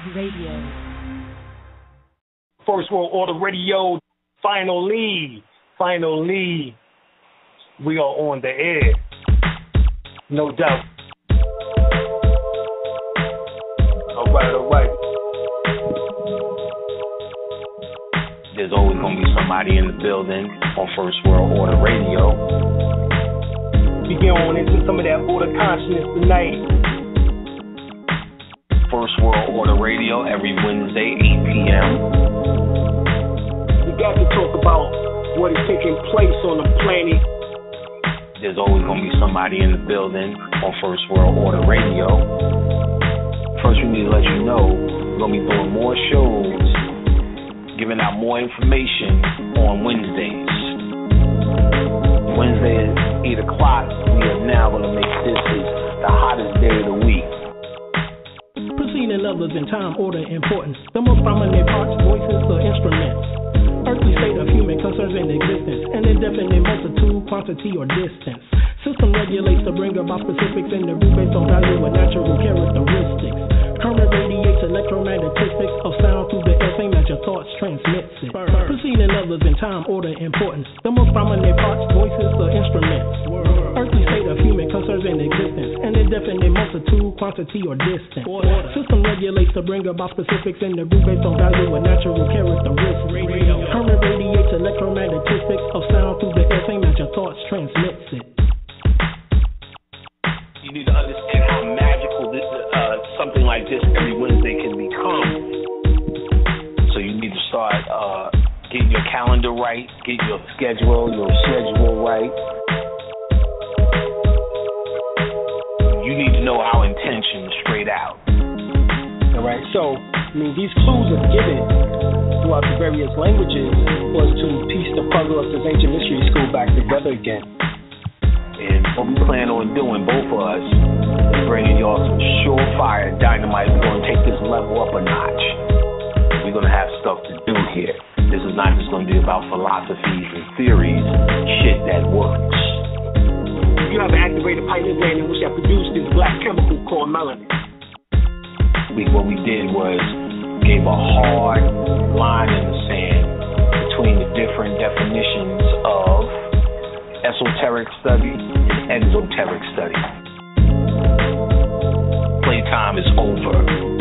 Radio. First World Order Radio. Finally, we are on the air. No doubt. All right. There's always going to be somebody in the building on First World Order Radio. We get on into some of that order consciousness tonight. First World Order Radio every Wednesday, 8 p.m. We got to talk about what is taking place on the planet. There's always going to be somebody in the building on First World Order Radio. First, we need to let you know we're going to be doing more shows, giving out more information on Wednesdays. Wednesday at 8 o'clock, we are now going to make this the hottest day of the week. Preceding others in time, order, importance. The most prominent parts, voices, or instruments. Earthly state of human concerns in existence. An indefinite multitude, quantity, or distance. System regulates to bring about specifics in the root based on value and natural characteristics. Current radiates electromagnetistics of sound through the air, same as your thoughts transmits it. Preceding others in time, order, importance. The most prominent parts, voices, or instruments. Earthly state of human concerns in existence. An indefinite multitude, quantity, or distance. System regulates to bring about specifics in the root based on value and natural characteristics. Current radiates electromagnetistics of sound through the air, same as your thoughts transmits it. You need to understand how magical this something like this every Wednesday can become. So you need to start getting your calendar right, get your schedule right. You need to know our intentions straight out. All right, so, these clues are given throughout the various languages was to piece the puzzle of this ancient mystery school back together again. And what we plan on doing, both of us, is bringing y'all some surefire dynamite. We're going to take this level up a notch. We're going to have stuff to do here. This is not just going to be about philosophies and theories, shit that works. You have an activated pineal gland in which that produced this black chemical called melanin. What we did was gave a hard line in the sand between the different definitions of esoteric study and exoteric study. Playtime is over.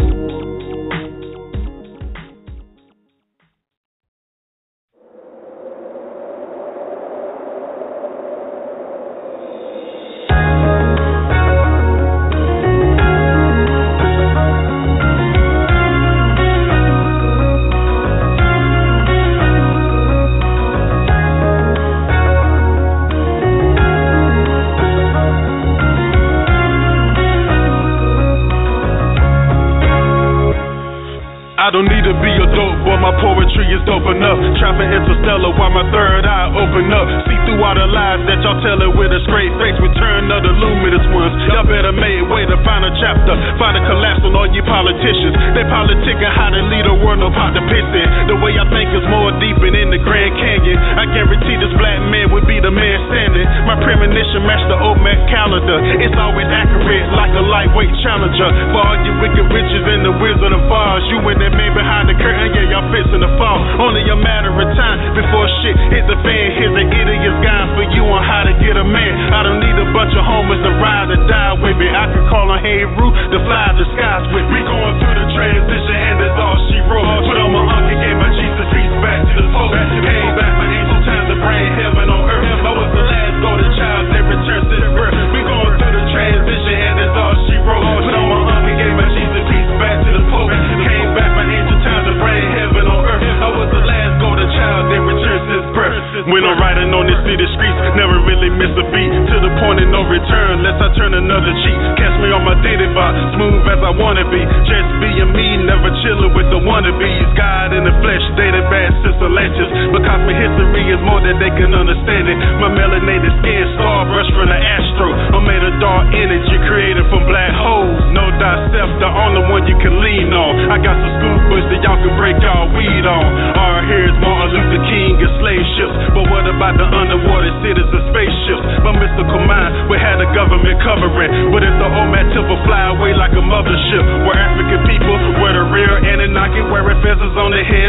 I don't need to be a dope boy, my poetry is dope enough. Trapping interstellar while my third eye open up. See through all the lies that y'all tell it with a straight face. Return of the luminous ones. Y'all better make way to find a chapter. Find a collapse on all you politicians. They politicking how to lead a world, no pot to piss in. The way I think is more deep and in the Grand Canyon. I guarantee this black man would be the man standing. My premonition matched the OMAC calendar. It's always accurate like a lightweight challenger. For all you wicked riches and the Wizard of Oz, you and that man behind the curtain, yeah, y'all fixing to fall. Only a matter of time before shit hit the fan. Here's an idiot's guide for you on how to get a man. I don't need a bunch of homers to ride or die with me. I can call on Hey Roo to fly the skies with me. We going through the transition and that's all she wrote. Put on my uncle, gave my Jesus peace back to the Pope. Came back for ancient times to bring heaven on earth. I was the last golden child that returned to the birth. We going through the transition and that's all she wrote. Put on my uncle, gave my Jesus peace back to the Pope. Came back for ancient times to bring heaven on earth. I was the last golden child that returned to his birth. When I'm riding on the city streets, never really miss a beat. To the point of no return, unless I turn another cheek. Catch me on my daily vibe, smooth as I wanna be. Just being me, never chilling with the wannabes. God in the flesh, dated bad sister lectures. Because my history is more than they can understand it. My melanated skin, star brush from the astro. I'm made of dark energy created from black holes. Know thyself, the only one you can lean on. I got some scoop bush that y'all can break y'all weed on. Our here's Martin Luther King and slave ships. But what about the underwater cities and spaceships? My mystical mind, we had the government covering. But if the OMAD tip will fly away like a mothership, we're African people, we're the real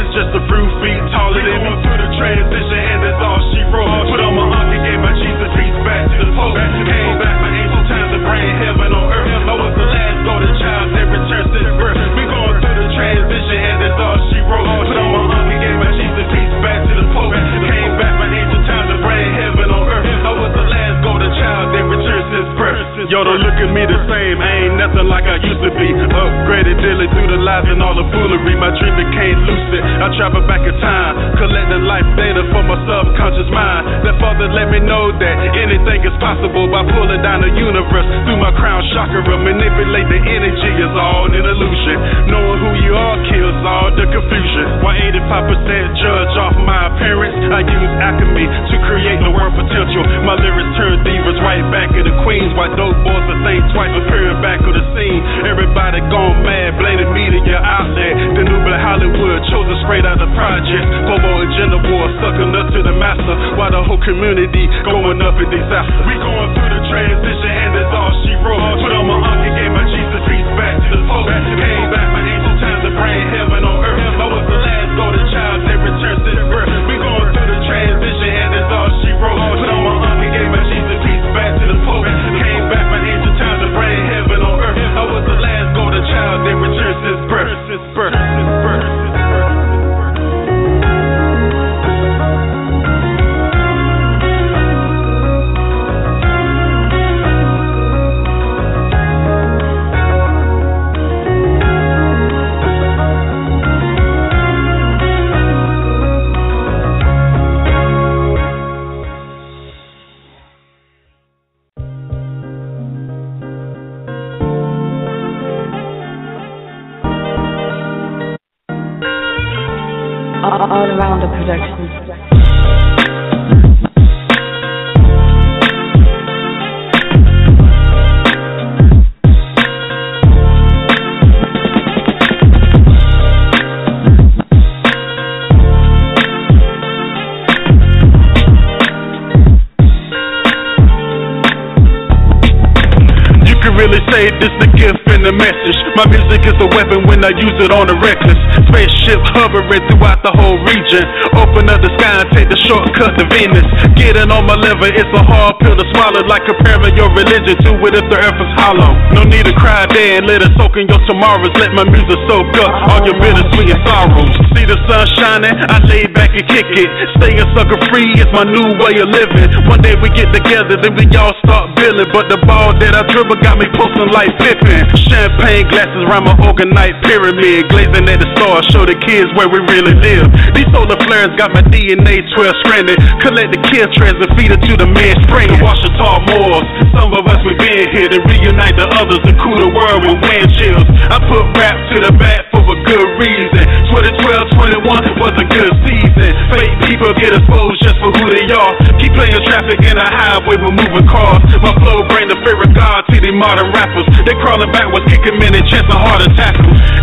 is just a few feet taller than me. Through the transition, and that's all she wrote. Put on my arm and gave my Jesus peace back to the Pope. Came back, my angel times to bring heaven on earth. I was the last golden child that returned since birth. We going through the transition, and that's all she wrote. Put on my arm and gave my Jesus peace back to the Pope. Came back, my angel times to bring heaven on earth. I was the last golden child that returned since birth. Yo, don't look at me the same. I ain't nothing like I used to be. Upgraded daily through the lies and all the foolery. My dream became lucid. I travel back in time, collecting life data for my subconscious mind. That Father let me know that anything is possible by pulling down the universe through my crown chakra. Manipulate the energy is all an illusion. Knowing who you are kills all the confusion. Why 85% judge off my appearance? I use alchemy to create the world potential. My lyrics turn divas right back at the queens. Why dope boys the same twice appearing back on the scene. Everybody gone mad, blaming media outlet. The new Black Hollywood chosen straight out the projects. Homo agenda war, sucking up to the master. While the whole community going up in disaster. We going through the transition, and that's all she wrote. Put on my arm and gave my Jesus peace back to the Pope. Came back, my angel times to bring heaven on earth. I was the last golden child that returned since birth. We going through the transition, and that's all she wrote. Put on my arm and gave my Jesus peace back to the Pope. Came back, my angel times to bring heaven on earth. I was the last golden child that returned since birth. Since birth. Since birth. All around the production. Really say this the gift and the message. My music is a weapon when I use it on the reckless. Spaceship hovering throughout the whole region. Open up the sky and take the shortcut to Venus. Getting on my level, it's a hard pill to swallow. Like comparing your religion to it if the earth is hollow. No need to cry there and let it soak in your tomorrows. Let my music soak up all your bittersweet and sorrows. See the sun shining, I lay back and kick it. Staying sucker free is my new way of living. One day we get together, then we all start building. But the ball that I dribble got me posting like Pippin. Champagne glasses round my organite pyramid. Glazing at the stars, show the kids where we really live. These solar flares got my DNA 12 stranded. Collect the kill trails and feed it to the man spring. Wash the tall moors. Some of us we been here to reunite the others and cool the world with wind chills. I put rap to the back for a good reason. 2012, 21 was a good season. Fake people get exposed just for who they are. Keep playing traffic in the highway with moving cars. My flow bring the fear of God to the modern rappers. They crawling backwards, kicking men and chest a heart attack.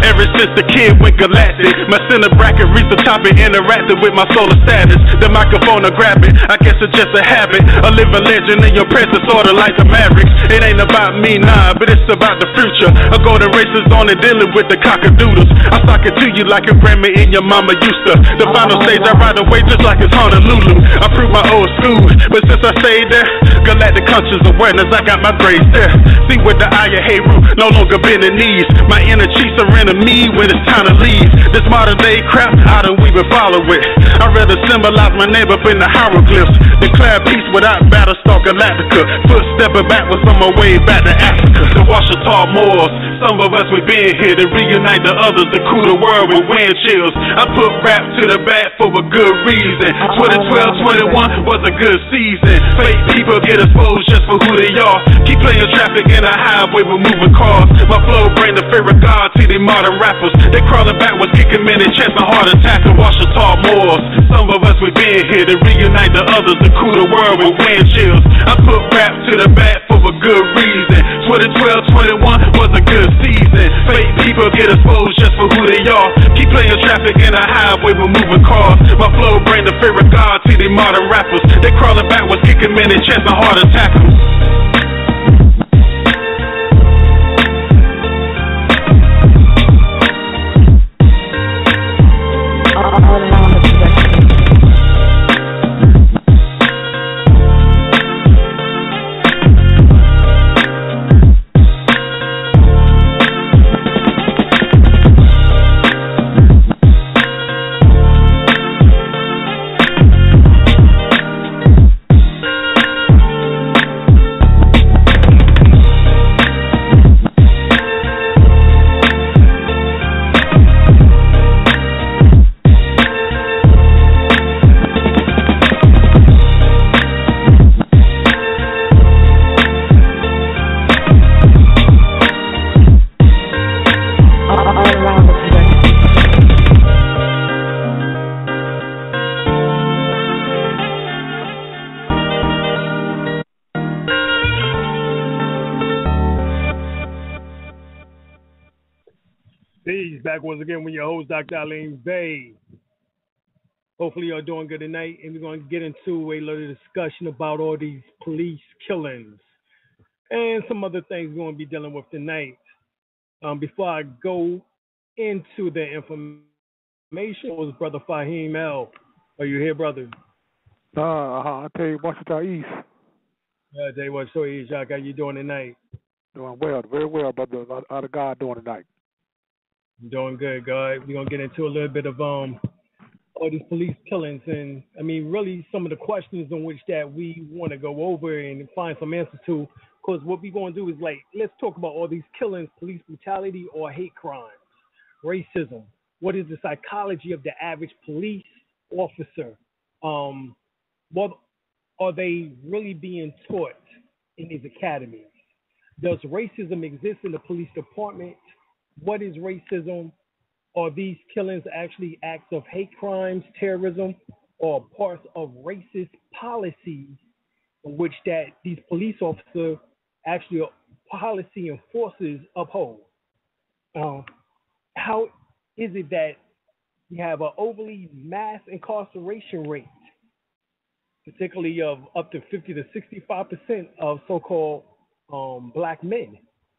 Ever since the kid went galactic, my center bracket reached the top and interacted with my solar status. The microphone I grab it, I guess it's just a habit. A living legend in your presence, sorta like the Mavericks. It ain't about me, nah, but it's about the future. I go to races on and dealing with the cockadoodles. I sock it to you like a grandma in your mama used to. The final stage I ride away just like it's Honolulu. I prove my old school, but since I stayed there, Galactic conscious awareness, I got my grades there. See with the eye of Heru, no longer bending knees. My inner chief surrender me when it's time to leave. This modern day crap, I done we been follow it. I'd rather symbolize my name up in the hieroglyphs. Declare peace without Battlestar Galactica. Footstepping backwards on my way back to Africa. To wash the tall moors. Some of us we been here to reunite the others, to cool the world with wind chills. I put rap to the back for a good reason. 2012, 21 was a good season. Fake people get exposed just for who they are. Keep playing traffic in the highway with moving cars. My flow bring the fear of God to the modern rappers. They crawling backwards, kicking men in chest, a heart attack and wash the tall moors. Some of us we been here to reunite the others, to cool the world with wind chills. I put rap to the back for a good reason. 2012, 21 was a good season. Fake people get exposed just for who they are. Keep playing traffic in the highway with moving cars. My flow bring the fear of God to the modern rappers. They crawling backwards, kicking men in chest, a heart attack. back once again with your host, Dr. El-Bey. Hopefully you're doing good tonight, and we're going to get into a little discussion about all these police killings and some other things we're going to be dealing with tonight. Before I go into the information, was Brother Faheem L. Are you here, brother? I tell you, Washington East. I tell you what, so is Jacques. How you doing tonight? Doing well, very well, brother. How the God doing tonight? Doing good, God. We're gonna get into a little bit of all these police killings, and I mean, really, some of the questions on which that we want to go over and find some answers to. Because what we're gonna do is let's talk about all these killings, police brutality, or hate crimes, racism. What is the psychology of the average police officer? What are they really being taught in these academies? Does racism exist in the police department? What is racism? Are these killings actually acts of hate crimes, terrorism, or parts of racist policies in which that these police officers actually policy enforcers uphold? How is it that we have an overly mass incarceration rate, particularly of up to 50 to 65% of so-called black men?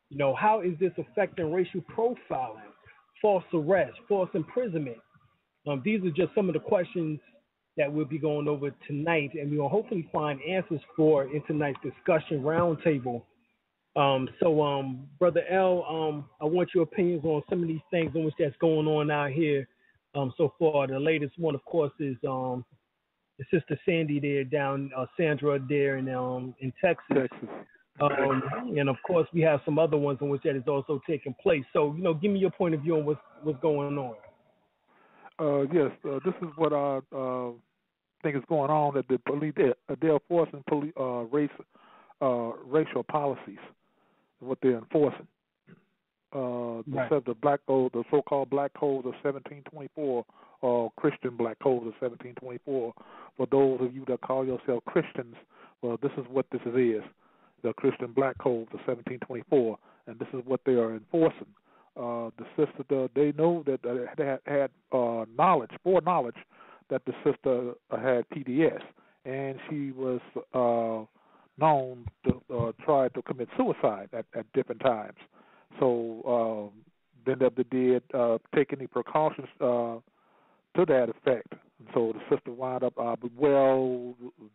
You know, how is this affecting racial profiling, false arrest, false imprisonment? These are just some of the questions that we'll be going over tonight, and we'll hopefully find answers for in tonight's discussion roundtable. So, Brother L, I want your opinions on some of these things on which that's going on out here so far. The latest one, of course, is the Sister Sandy there down, Sandra there in Texas. And of course, we have some other ones in which that is also taking place. So, give me your point of view on what's going on. Yes, this is what I think is going on. That the police they're enforcing racial policies. What they're enforcing. The black code, the so-called black codes of 1724, or Christian black codes of 1724. For those of you that call yourself Christians, well, this is what this is. The Christian black code of 1724, and this is what they are enforcing. The sister, they know that they had foreknowledge that the sister had PDS, and she was known to try to commit suicide at different times. So then they did take any precautions to that effect. So the sister wound up,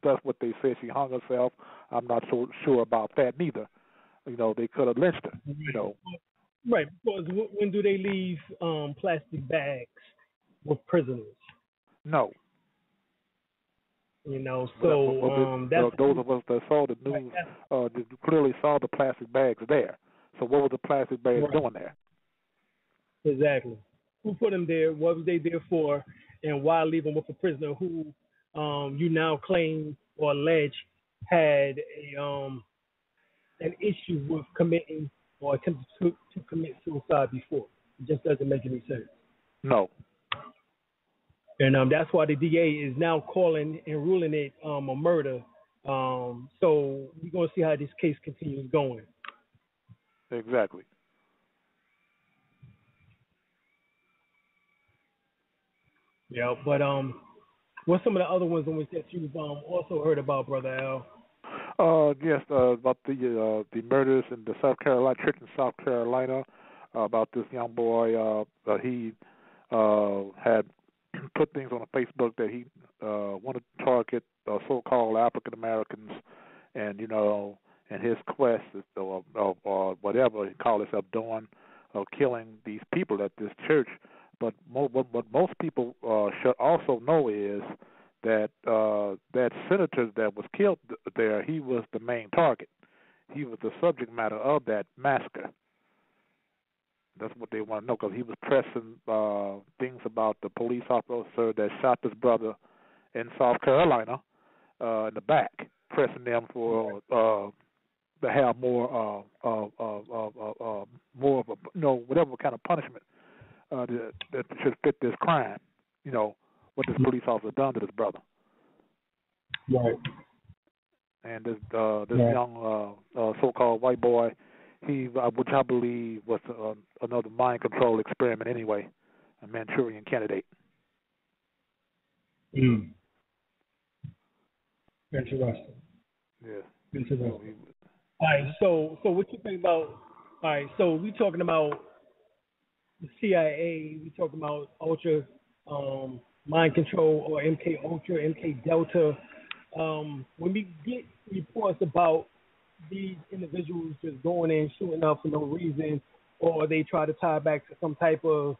that's what they say. She hung herself. I'm not so sure about that neither. They could have lynched her, Right, because when do they leave plastic bags with prisoners? No. So that's... Those of us that saw the news clearly saw the plastic bags there. So what were the plastic bags doing there? Exactly. Who put them there? What was they there for? And why leave them with a prisoner who you now claim or allege had an issue with committing or attempted to commit suicide before? It just doesn't make any sense. No. And that's why the DA is now calling and ruling it a murder. So we're going to see how this case continues going. Exactly. Yeah, but what's some of the other ones in which that you've also heard about, Brother Al? Yes, about the murders in the church in South Carolina. About this young boy, he had put things on Facebook that he wanted to target so-called African Americans, and in his quest or whatever he called himself doing, killing these people at this church. But what most people should also know is that that senator that was killed there, he was the main target. He was the subject matter of that massacre. That's what they want to know, because he was pressing things about the police officer that shot his brother in South Carolina in the back, pressing them for to have more of a whatever kind of punishment that should fit this crime. What this police officer done to his brother. Right. And this young so-called white boy, which I believe was another mind control experiment anyway, a Manchurian candidate. Interesting. Yeah. Interesting. All right. So what you think about? All right. So we talking about the CIA. We talking about ultra mind control or MK Ultra, MK Delta. When we get reports about these individuals just going in shooting up for no reason, or they try to tie back to some type of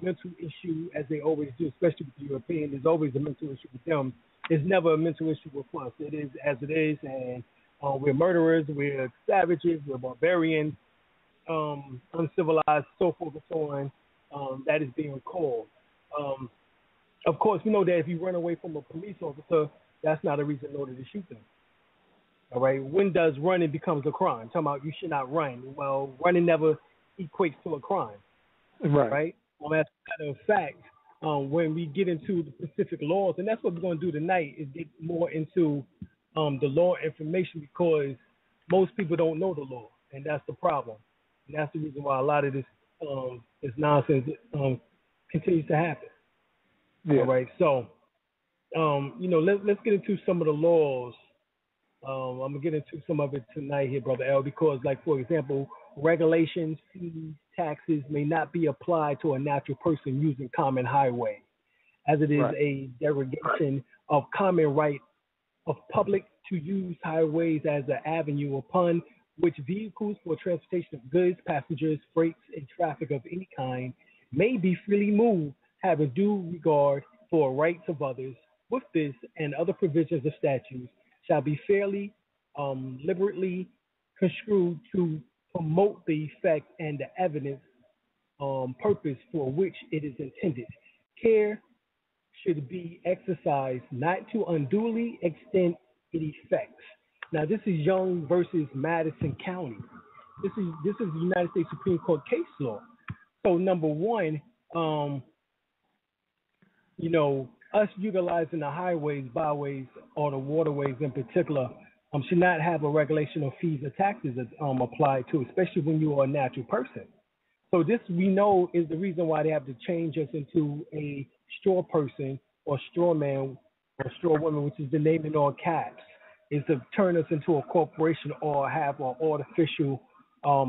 mental issue, as they always do, especially with the European. There's always a mental issue with them. It's never a mental issue with us. It is as it is, and we're murderers, we're savages, we're barbarians, uncivilized, so forth and so on. That is being called. Of course, we know that if you run away from a police officer, that's not a reason in order to shoot them. All right. When does running becomes a crime? Talking about you should not run. Well, running never equates to a crime. Right. As a matter of fact, when we get into the specific laws, and that's what we're going to do tonight, is get more into the law information, because most people don't know the law, and that's the problem. And that's the reason why a lot of this nonsense continues to happen. Yeah. All right. So, let's get into some of the laws. I'm going to get into some of it tonight here, Brother L, because, like, for example, regulations, fees, taxes may not be applied to a natural person using common highway, as it is a derogation of common right of public to use highways as an avenue upon which vehicles for transportation of goods, passengers, freights, and traffic of any kind may be freely moved, having due regard for rights of others. With this and other provisions of statutes shall be fairly, liberally construed to promote the effect and the evidence purpose for which it is intended. Care should be exercised not to unduly extend its effects. Now, this is Young versus Madison County. This is the United States Supreme Court case law. So, number one, us utilizing the highways, byways, or the waterways in particular, should not have a regulation of fees or taxes applied to, especially when you are a natural person. So this, we know, is the reason why they have to change us into a straw person or straw man or straw woman, which is the name in all caps, is to turn us into a corporation or have an artificial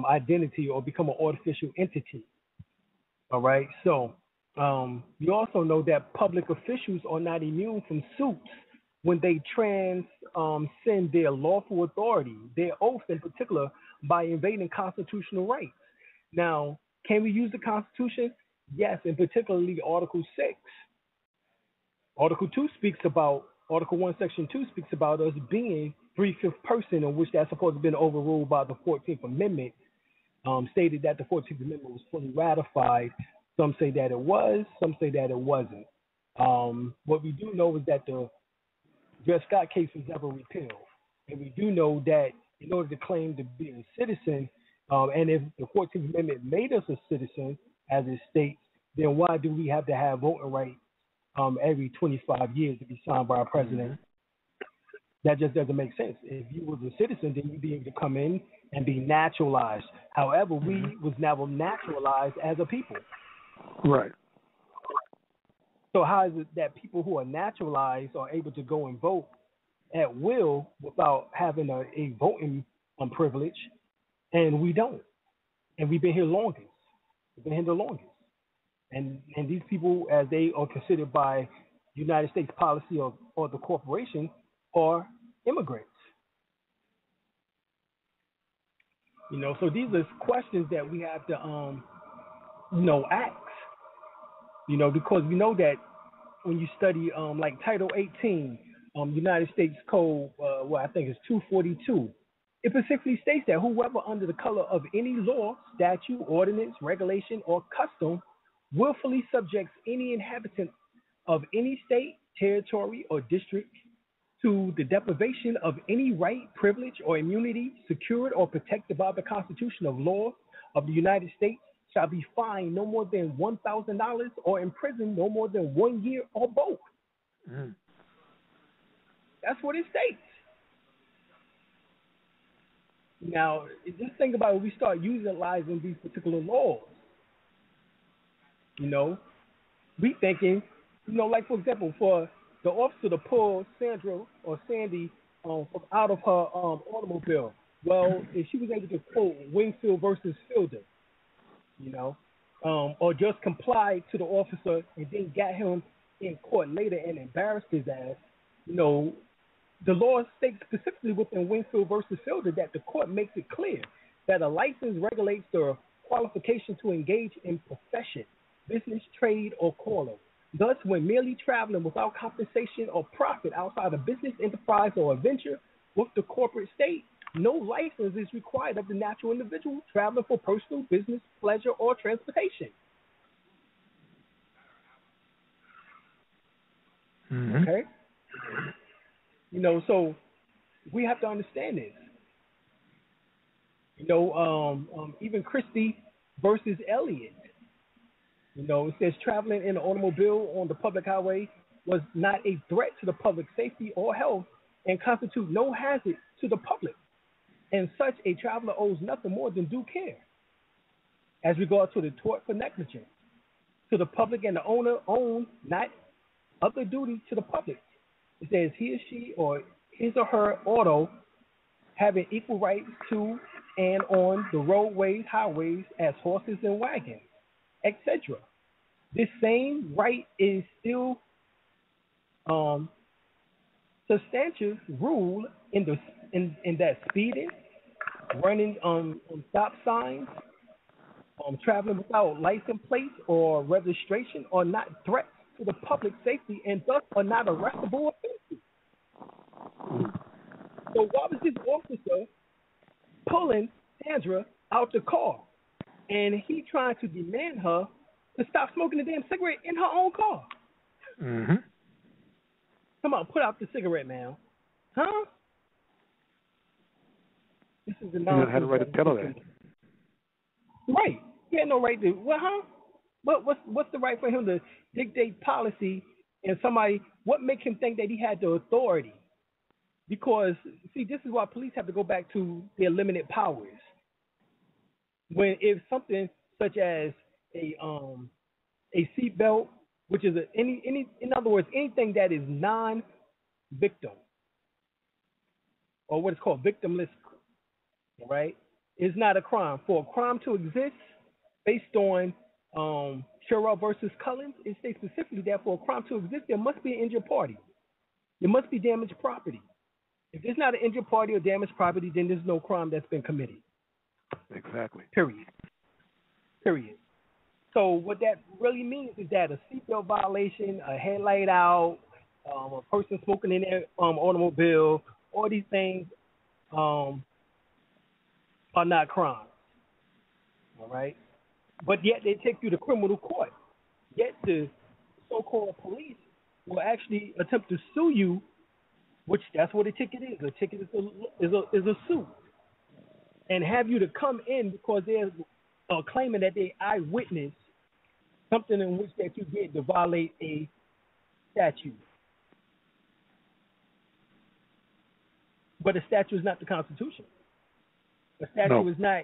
identity or become an artificial entity. All right. So you also know that public officials are not immune from suits when they transcend their lawful authority, their oath in particular, by invading constitutional rights. Now, can we use the Constitution? Yes, and particularly Article 6. Article 2 speaks about, Article 1, Section 2 speaks about us being 3/5 person, in which that's supposed to have been overruled by the 14th Amendment, stated that the 14th Amendment was fully ratified. Some say that it was, some say that it wasn't. What we do know is that the Dred Scott case was never repealed. And we do know that in order to claim to be a citizen, and if the 14th Amendment made us a citizen, as it states, then why do we have to have voting rights every 25 years to be signed by our president? Mm-hmm. That just doesn't make sense. If you was a citizen, then you'd be able to come in and be naturalized. However, we was never naturalized as a people. Right. So how is it that people who are naturalized are able to go and vote at will without having a voting privilege, and we don't? And we've been here longest. We've been here the longest. And these people, as they are considered by United States policy or the corporation, are immigrants. So these are questions that we have to, ask. Because we know that when you study, like Title 18, United States Code, I think it's 242, it specifically states that whoever under the color of any law, statute, ordinance, regulation, or custom willfully subjects any inhabitant of any state, territory, or district to the deprivation of any right, privilege, or immunity secured or protected by the Constitution of law of the United States shall be fined no more than $1,000 or imprisoned no more than 1 year or both. Mm. That's what it states. Now, just think about it. We start utilizing these particular laws. We thinking, like for example, for the officer to pull Sandra or Sandy from out of her automobile. Well, if she was able to quote Wingfield versus Fielder, or just comply to the officer and then got him in court later and embarrassed his ass, the law states specifically within Wingfield versus Fielder that the court makes it clear that a license regulates the qualification to engage in profession, business, trade, or calling. Thus, when merely traveling without compensation or profit outside a business enterprise or a venture with the corporate state, no license is required of the natural individual traveling for personal, business, pleasure, or transportation. Mm-hmm. Okay? So we have to understand this. Even Christie versus Elliott, it says traveling in an automobile on the public highway was not a threat to the public safety or health and constitute no hazard to the public. And such a traveler owes nothing more than due care. As regards to the tort for negligence, to the public and the owner own not other duty to the public. It says he or she or his or her auto having equal rights to and on the roadways, highways as horses and wagons, etc. This same right is still substantive rule in that speeding, running on stop signs, traveling without license plates or registration are not threats to the public safety and thus are not arrestable offenses. So why was this officer pulling Sandra out the car and he trying to demand her to stop smoking the damn cigarette in her own car? Mm-hmm. Come on, put out the cigarette, man. Huh? This is the nonsense. You had a right to tell her that. Right. He had no right to. Well, huh? What's the right for him to dictate policy and somebody? What makes him think that he had the authority? Because see, this is why police have to go back to their limited powers. When if something such as a seatbelt, which is in other words, anything that is non-victim or what is called victimless, right, is not a crime. For a crime to exist, based on Sherrod versus Cullins, it states specifically that for a crime to exist, there must be an injured party. There must be damaged property. If there's not an injured party or damaged property, then there's no crime that's been committed. Exactly. Period. So what that really means is that a seatbelt violation, a headlight out, a person smoking in their automobile, all these things are not crimes. All right? But yet they take you to criminal court. Yet the so-called police will actually attempt to sue you, which that's what a ticket is. A ticket is a suit. And have you to come in because they're claiming that they eyewitness something in which that you did to violate a statute. But a statute is not the Constitution. A statute is not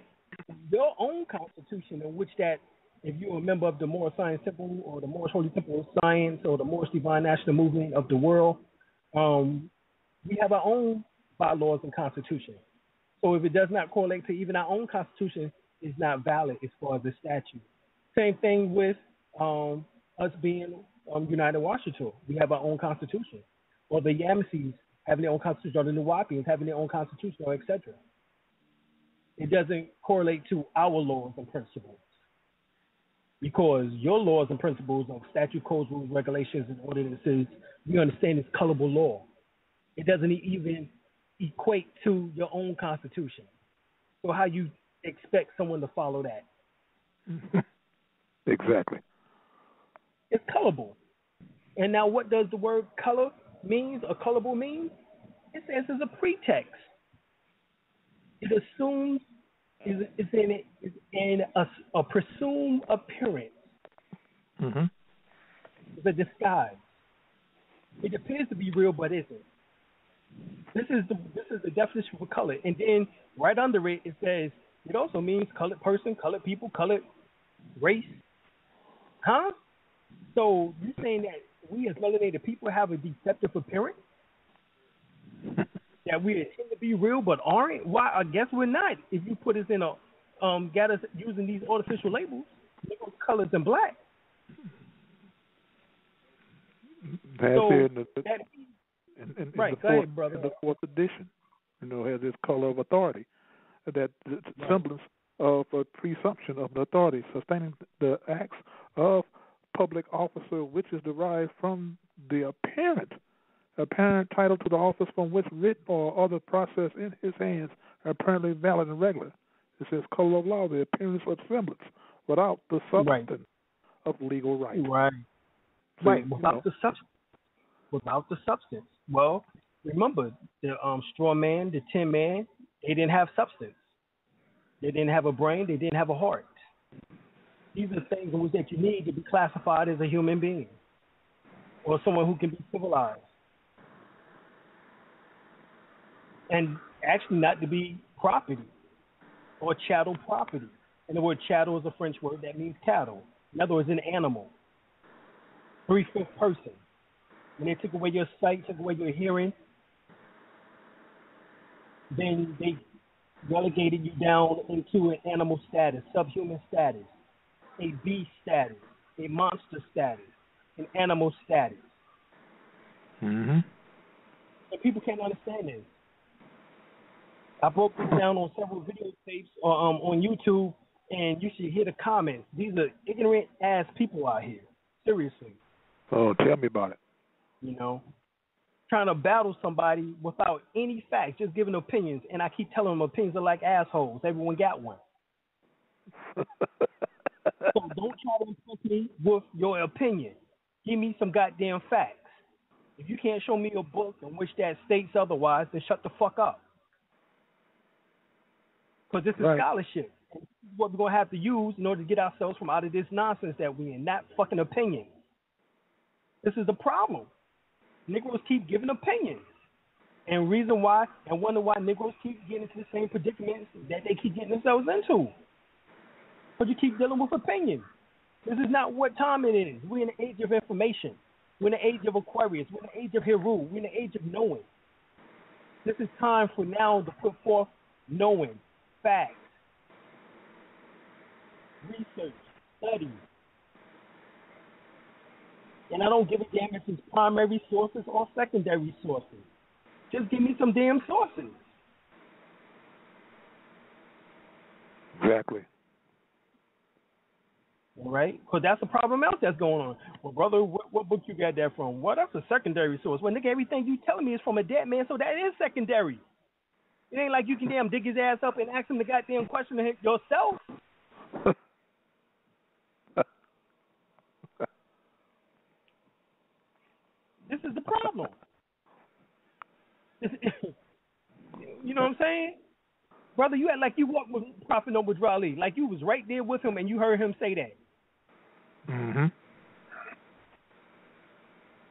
your own Constitution, in which that if you're a member of the Moorish Science Temple or the Moorish Holy Temple of Science or the Moorish Divine National Movement of the world, we have our own bylaws and Constitution. So if it does not correlate to even our own Constitution, it's not valid as far as the statute. Same thing with us being United Washington. We have our own Constitution. Or the Yamasees having their own Constitution, or the Nuwaubians having their own Constitution, or etc. It doesn't correlate to our laws and principles. Because your laws and principles of statute, codes, rules, regulations, and ordinances, we understand is colorable law. It doesn't even equate to your own Constitution. So how you expect someone to follow that? Exactly. It's colorable. And now what does the word color means or colorable mean? It says it's a pretext. It assumes it's in a presumed appearance. Mm-hmm. It's a disguise. It appears to be real but isn't. This is the definition for color, and then right under it says it also means colored person, colored people, colored race, huh? So you're saying that we as melanated people have a deceptive appearance? That we intend to be real but aren't? Why? I guess we're not. If you put us in a got us using these artificial labels, colors and black. So in the right, go ahead, brother. In the fourth edition, has this color of authority, that semblance of a presumption of an authority, sustaining the acts of public officer, which is derived from the apparent title to the office from which writ or other process in his hands are apparently valid and regular. It says color of law, the appearance of semblance, without the substance of legal right. Right. So, right. Without the substance. Without the substance. Well, remember the straw man, the tin man, they didn't have substance. They didn't have a brain. They didn't have a heart. These are things that you need to be classified as a human being or someone who can be civilized. And actually not to be property or chattel property. And the word chattel is a French word that means cattle. In other words, an animal. 3/5 person. When they took away your sight, took away your hearing, then they relegated you down into an animal status, subhuman status, a beast status, a monster status, an animal status. Mm-hmm. And people can't understand this. I broke this down on several videotapes on YouTube, and you should hear the comments. These are ignorant ass people out here. Seriously. Oh, tell me about it. Trying to battle somebody without any facts, just giving opinions. And I keep telling them opinions are like assholes. Everyone got one. So don't try to impress me with your opinion. Give me some goddamn facts. If you can't show me a book in which that states otherwise, then shut the fuck up. Because this is scholarship. And this is what we're going to have to use in order to get ourselves from out of this nonsense that we're in, not fucking opinions. This is the problem. Negroes keep giving opinions. And reason why, and wonder why Negroes keep getting into the same predicaments that they keep getting themselves into. Because you keep dealing with opinions. This is not what time it is. We're in the age of information. We're in the age of Aquarius. We're in the age of Heru. We're in the age of knowing. This is time for now to put forth knowing, facts, research, study. And I don't give a damn if it's primary sources or secondary sources. Just give me some damn sources. Exactly. All right? Because that's a problem else that's going on. Well, brother, what book you got that from? Well, that's a secondary source. Well, nigga, everything you telling me is from a dead man, so that is secondary. It ain't like you can damn dig his ass up and ask him the goddamn question yourself. This is the problem. You know what I'm saying? Brother, you act like you walked with Prophet Noble Ali. Like you was right there with him and you heard him say that. Mm-hmm.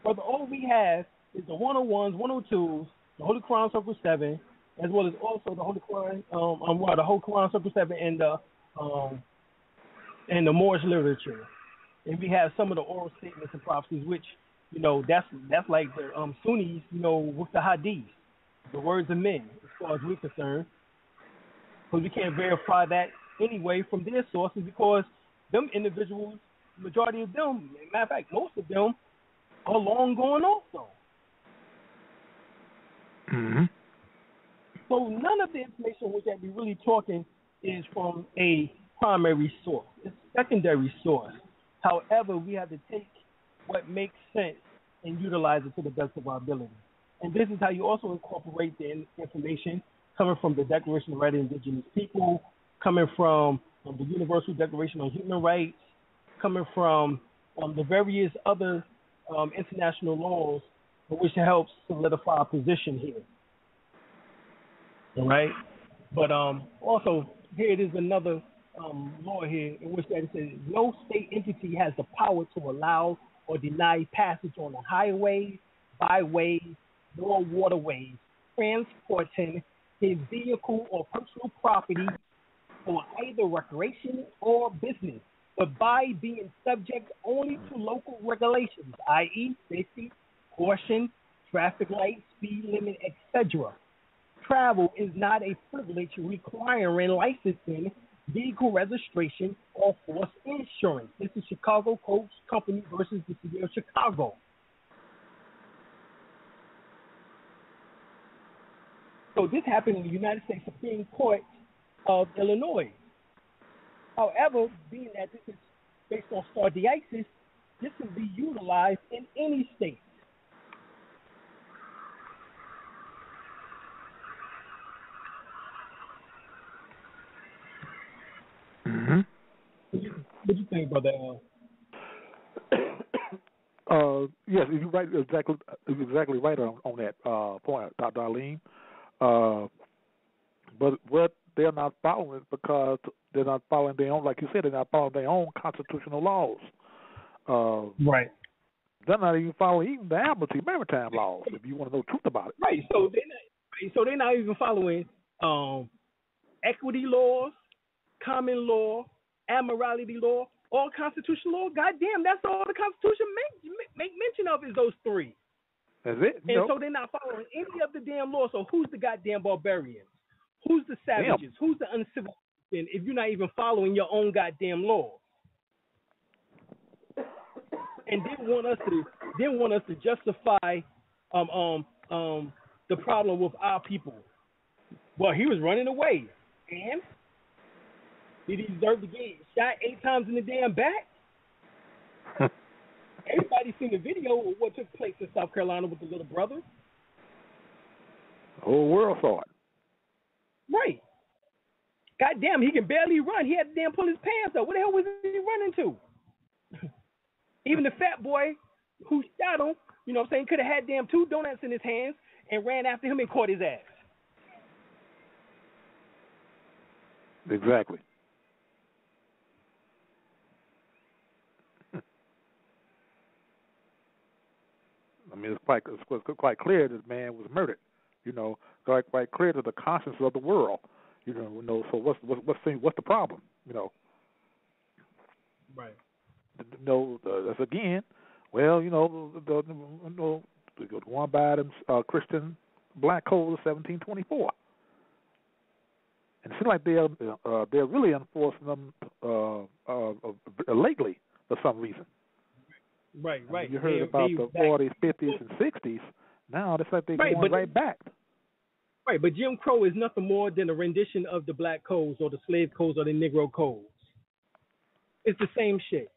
Brother, all we have is the 101s, 102s, the Holy Quran Circle 7, as well as also the Holy Quran, the Holy Quran Circle 7 and the Moorish literature. And we have some of the oral statements and prophecies, which, that's like the Sunnis, with the Hadith, the words of men, as far as we're concerned. Because we can't verify that anyway from their sources because them individuals, majority of them, matter of fact, most of them are long gone also. Mm-hmm. So none of the information which that we're really talking is from a primary source. It's a secondary source. However, we have to take what makes sense and utilize it to the best of our ability. And this is how you also incorporate the information coming from the Declaration of the Rights of Indigenous People, coming from the Universal Declaration on Human Rights, coming from the various other international laws which helps solidify our position here. All right? But also, here it is another law here in which that it says no state entity has the power to allow or deny passage on the highways, byways, nor waterways transporting his vehicle or personal property for either recreation or business, but by being subject only to local regulations, i.e., safety, caution, traffic lights, speed limit, etc. Travel is not a privilege requiring licensing, vehicle registration, or forced insurance. This is Chicago Coach Company versus the City of Chicago. So this happened in the United States Supreme Court of Illinois. However, being that this is based on stare decisis, this can be utilized in any state. Mm-hmm. What do you think about that? Yes, you're right. Exactly right on that point, Dr. Alim. But what they're not following because they're not following their own, like you said, they're not following their own constitutional laws. Right. They're not even following even the Admiralty maritime laws. If you want to know the truth about it. Right. So they're not even following equity laws, common law, admiralty law, or constitutional law. Goddamn, that's all the Constitution make mention of is those three. That's it. And so they're not following any of the damn laws. So who's the goddamn barbarians? Who's the savages? Who's the uncivilized? If you're not even following your own goddamn laws, and didn't want us to justify the problem with our people. Well, he was running away, and did he deserve to get shot 8 times in the damn back? Everybody seen the video of what took place in South Carolina with the little brother. The whole world saw it. Right. God damn, he can barely run. He had to damn pull his pants up. What the hell was he running to? Even the fat boy who shot him, you know what I'm saying, could have had damn 2 donuts in his hands and ran after him and caught his ass. Exactly. I mean, it's quite clear that the man was murdered. You know, quite clear to the conscience of the world. You know. So what's the problem? You know. Right. That's again. Well, you know, going by them Christian Black Code of 1724, and it seems like they're really enforcing them lately for some reason. Right. I mean, you heard about the 40s, 50s, and 60s. Now it's like they're going right back. Right, but Jim Crow is nothing more than a rendition of the Black Codes or the Slave Codes or the Negro Codes. It's the same shit.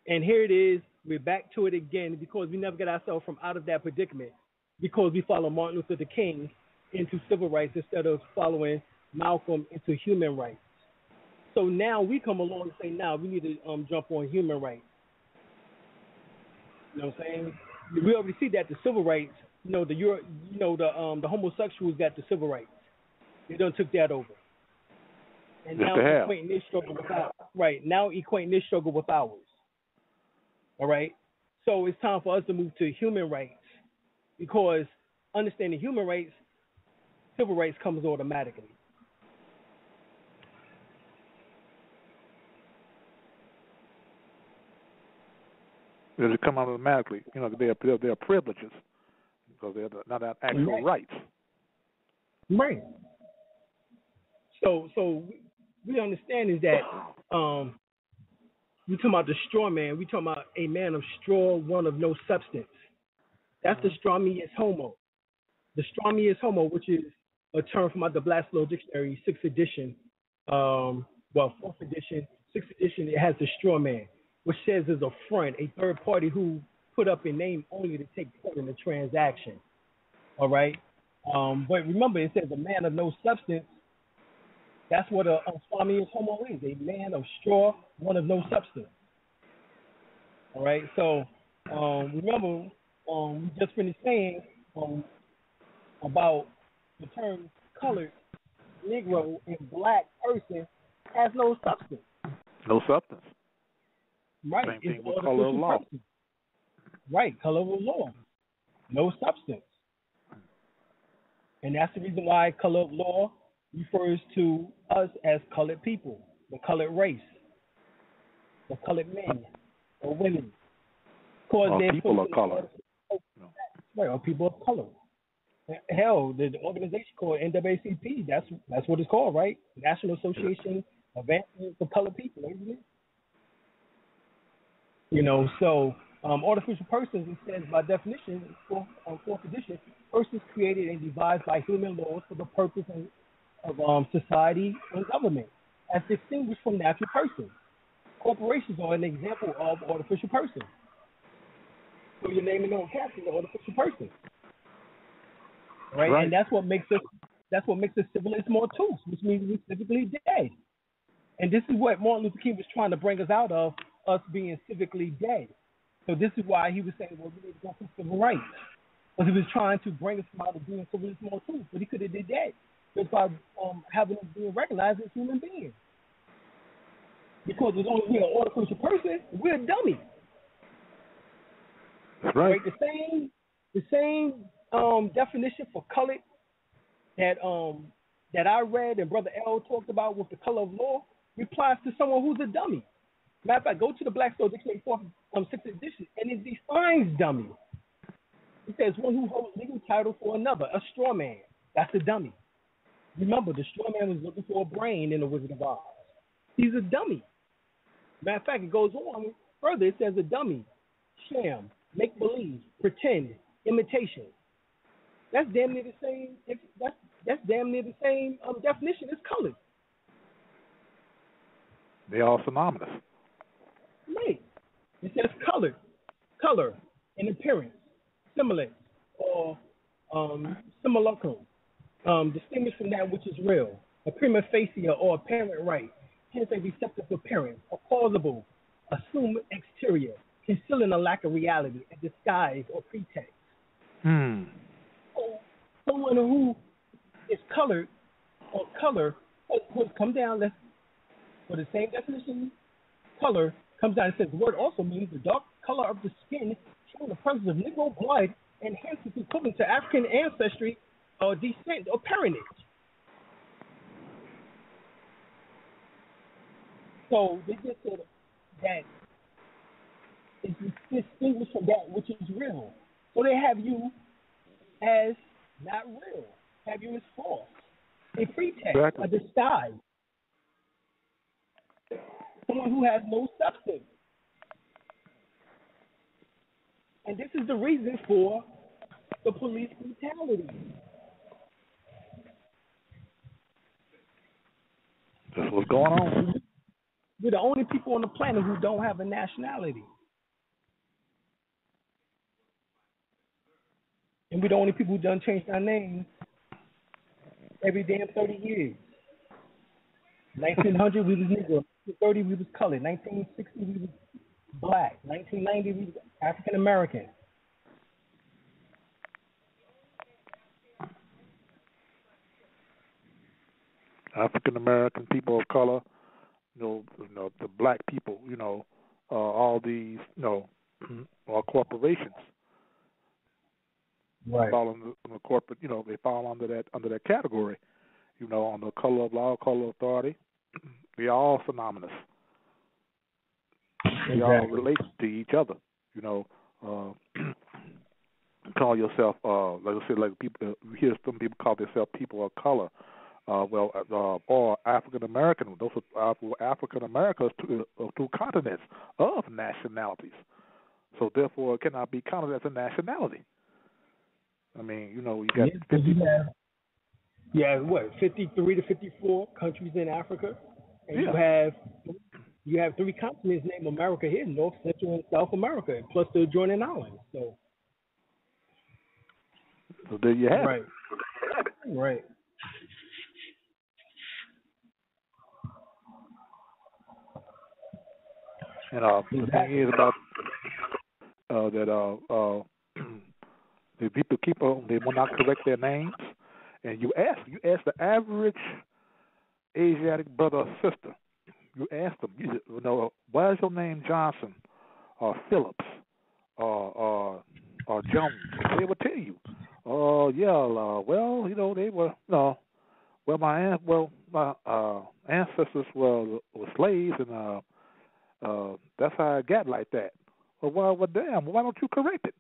And here it is. We're back to it again because we never get ourselves from out of that predicament because we follow Martin Luther King into civil rights instead of following Malcolm into human rights. So now we come along and say, now we need to jump on human rights. You know what I'm saying? We already see that the civil rights, the homosexuals got the civil rights. They done took that over. And now equating this struggle with ours. Right. Now equating this struggle with ours. All right. So it's time for us to move to human rights because understanding human rights, civil rights comes automatically. They come automatically. You know, they're privileges because they're not actual rights. Right. So we understand is that we talking about the straw man. We talking about a man of straw, one of no substance. That's the straw me is homo. The straw me is homo, which is a term from the Black's Law Dictionary, 6th edition. 4th edition, 6th edition. It has the straw man, which says is a front, a third party who put up a name only to take part in the transaction. All right? But remember, it says a man of no substance. That's what a Swami is homo is, a man of straw, one of no substance. All right? So remember, we just finished saying about the term colored, Negro, and black person has no substance. No substance. Right. Same thing with color of law. Person. Right, color of law. No substance. And that's the reason why color of law refers to us as colored people, the colored race, the colored men or women. Or people of color. Right, or people of color. Hell, the organization called NAACP, that's what it's called, right? National Association of Advancement for Colored People, isn't it? You know, so artificial persons, it says by definition, fourth edition, persons created and devised by human laws for the purpose of society and government, as distinguished from natural persons. Corporations are an example of artificial persons. So your name and no caption, the artificial person. Right? And that's what makes us civilis mortuus, which means we're civically dead. And this is what Martin Luther King was trying to bring us out of, us being civically dead. So this is why he was saying, well, we need to go for civil rights. Because he was trying to bring us out of being civilis mortuus, but he could have did that just by having us being recognized as human beings. Because as long as we're an artificial person, we're a dummy. That's right. The same definition for colored that I read and Brother L talked about with the color of law applies to someone who's a dummy. Matter of fact, go to the Black Soul Dictionary 6th edition, and it defines dummy. It says one who holds legal title for another, a straw man. That's a dummy. Remember, the straw man was looking for a brain in the Wizard of Oz. He's a dummy. Matter of fact, it goes on further. It says a dummy, sham, make believe, pretend, imitation. That's damn near the same. That's damn near the same definition as color. They are synonymous. Right. It says color, in appearance, semblance, or simulacrum, distinguished from that which is real, a prima facie or apparent right, hence a receptive appearance, a plausible, assumed exterior, concealing a lack of reality, a disguise or pretext. So someone who is colored or color would come down. Let's for the same definition. Color comes down and says the word also means the dark color of the skin, showing the presence of Negro blood, and hence it's equivalent to African ancestry or descent or parentage. So they just said that is distinguished from that which is real. So they have you as not real, have you as false, a pretext, exactly. a disguise, someone who has no substance. And this is the reason for the police brutality. That's what's going on. We're the only people on the planet who don't have a nationality. And we're the only people who done changed our names every damn 30 years. 1900, we was Negro. 1930, we was colored. 1960, we was black. 1990, we was African American. African American, people of color, you know, the black people, all these, are corporations. Right. Fall under the corporate, they fall under that category. On the color of law, color of authority, we are all synonymous. We all relate to each other. Call yourself, like I said, like people. You hear some people call themselves people of color. Or African American. Those are African Americans, two continents of nationalities. So therefore, it cannot be counted as a nationality. I mean, you got 50. What 53 to 54 countries in Africa, and you have 3 continents named America here: North, Central, and South America, plus the adjoining islands. So there you have it. Right. And the thing is about that the people they will not correct their names, and you ask the average Asiatic brother or sister, you ask them, why is your name Johnson or Phillips or Jones? They will tell you, well, they were, my ancestors were slaves, and that's how I got like that. Well, damn, why don't you correct it?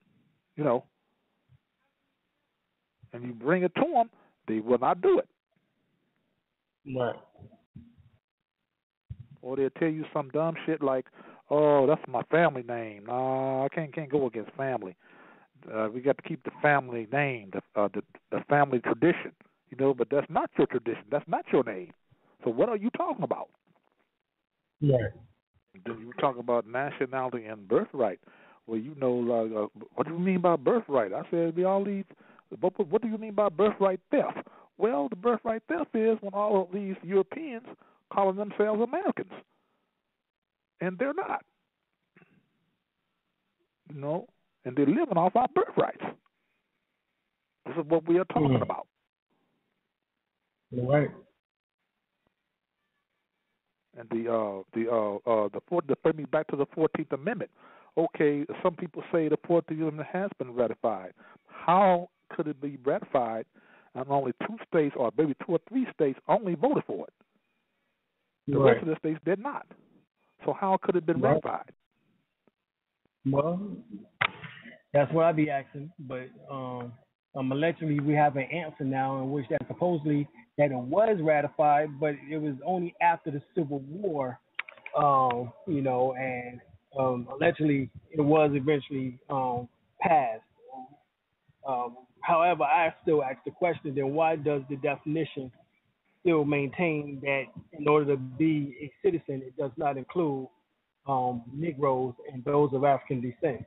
And you bring it to them, they will not do it. Right. Or they'll tell you some dumb shit like, "Oh, that's my family name. No, I can't go against family. We got to keep the family name, the family tradition, But that's not your tradition. That's not your name. So what are you talking about?" Right. Then you talk about nationality and birthright. Well, what do you mean by birthright? I said we all these. What do you mean by birthright theft? Well, the birthright theft is when all of these Europeans calling themselves Americans, and they're not. And they're living off our birthrights. This is what we are talking about. Right. And bring me back to the 14th Amendment. Okay, some people say the 14th Amendment has been ratified. How could it be ratified and only 2 states, or maybe 2 or 3 states, only voted for it? The rest of the states did not. So how could it have been ratified? Well, that's what I'd be asking. But allegedly, we have an answer now in which that supposedly that it was ratified, but it was only after the Civil War, and allegedly it was eventually passed. However, I still ask the question, then why does the definition still maintain that in order to be a citizen, it does not include Negroes and those of African descent?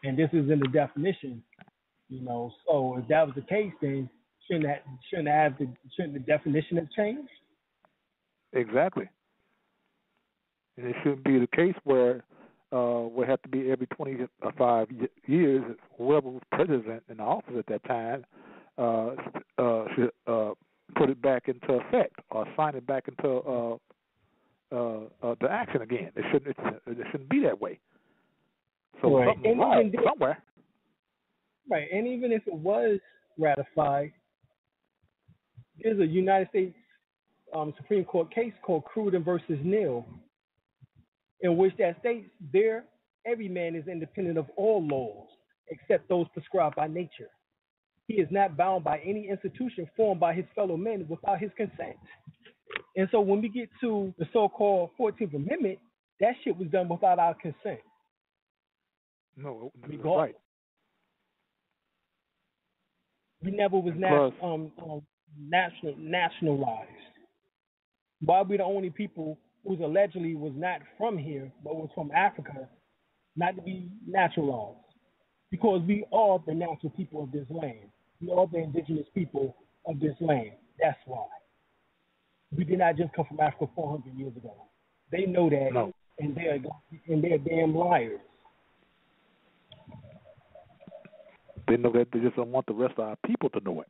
And this is in the definition, So if that was the case, then shouldn't the definition have changed? Exactly. And it shouldn't be the case where would have to be every 25 years, whoever was president in the office at that time should put it back into effect or sign it back into the action again. It shouldn't be that way. So something's wrong somewhere. Right, and even if it was ratified, there's a United States Supreme Court case called Cruden versus Neal, in which that states every man is independent of all laws except those prescribed by nature. He is not bound by any institution formed by his fellow men without his consent. And so when we get to the so-called 14th Amendment, that shit was done without our consent. No, that's right. We never was nationalized. Why are we the only people who allegedly was not from here but was from Africa not to be naturalized? Because we are the natural people of this land. We are the indigenous people of this land. That's why. We did not just come from Africa 400 years ago. They know that, no. and they're damn liars. They know that. They just don't want the rest of our people to know it.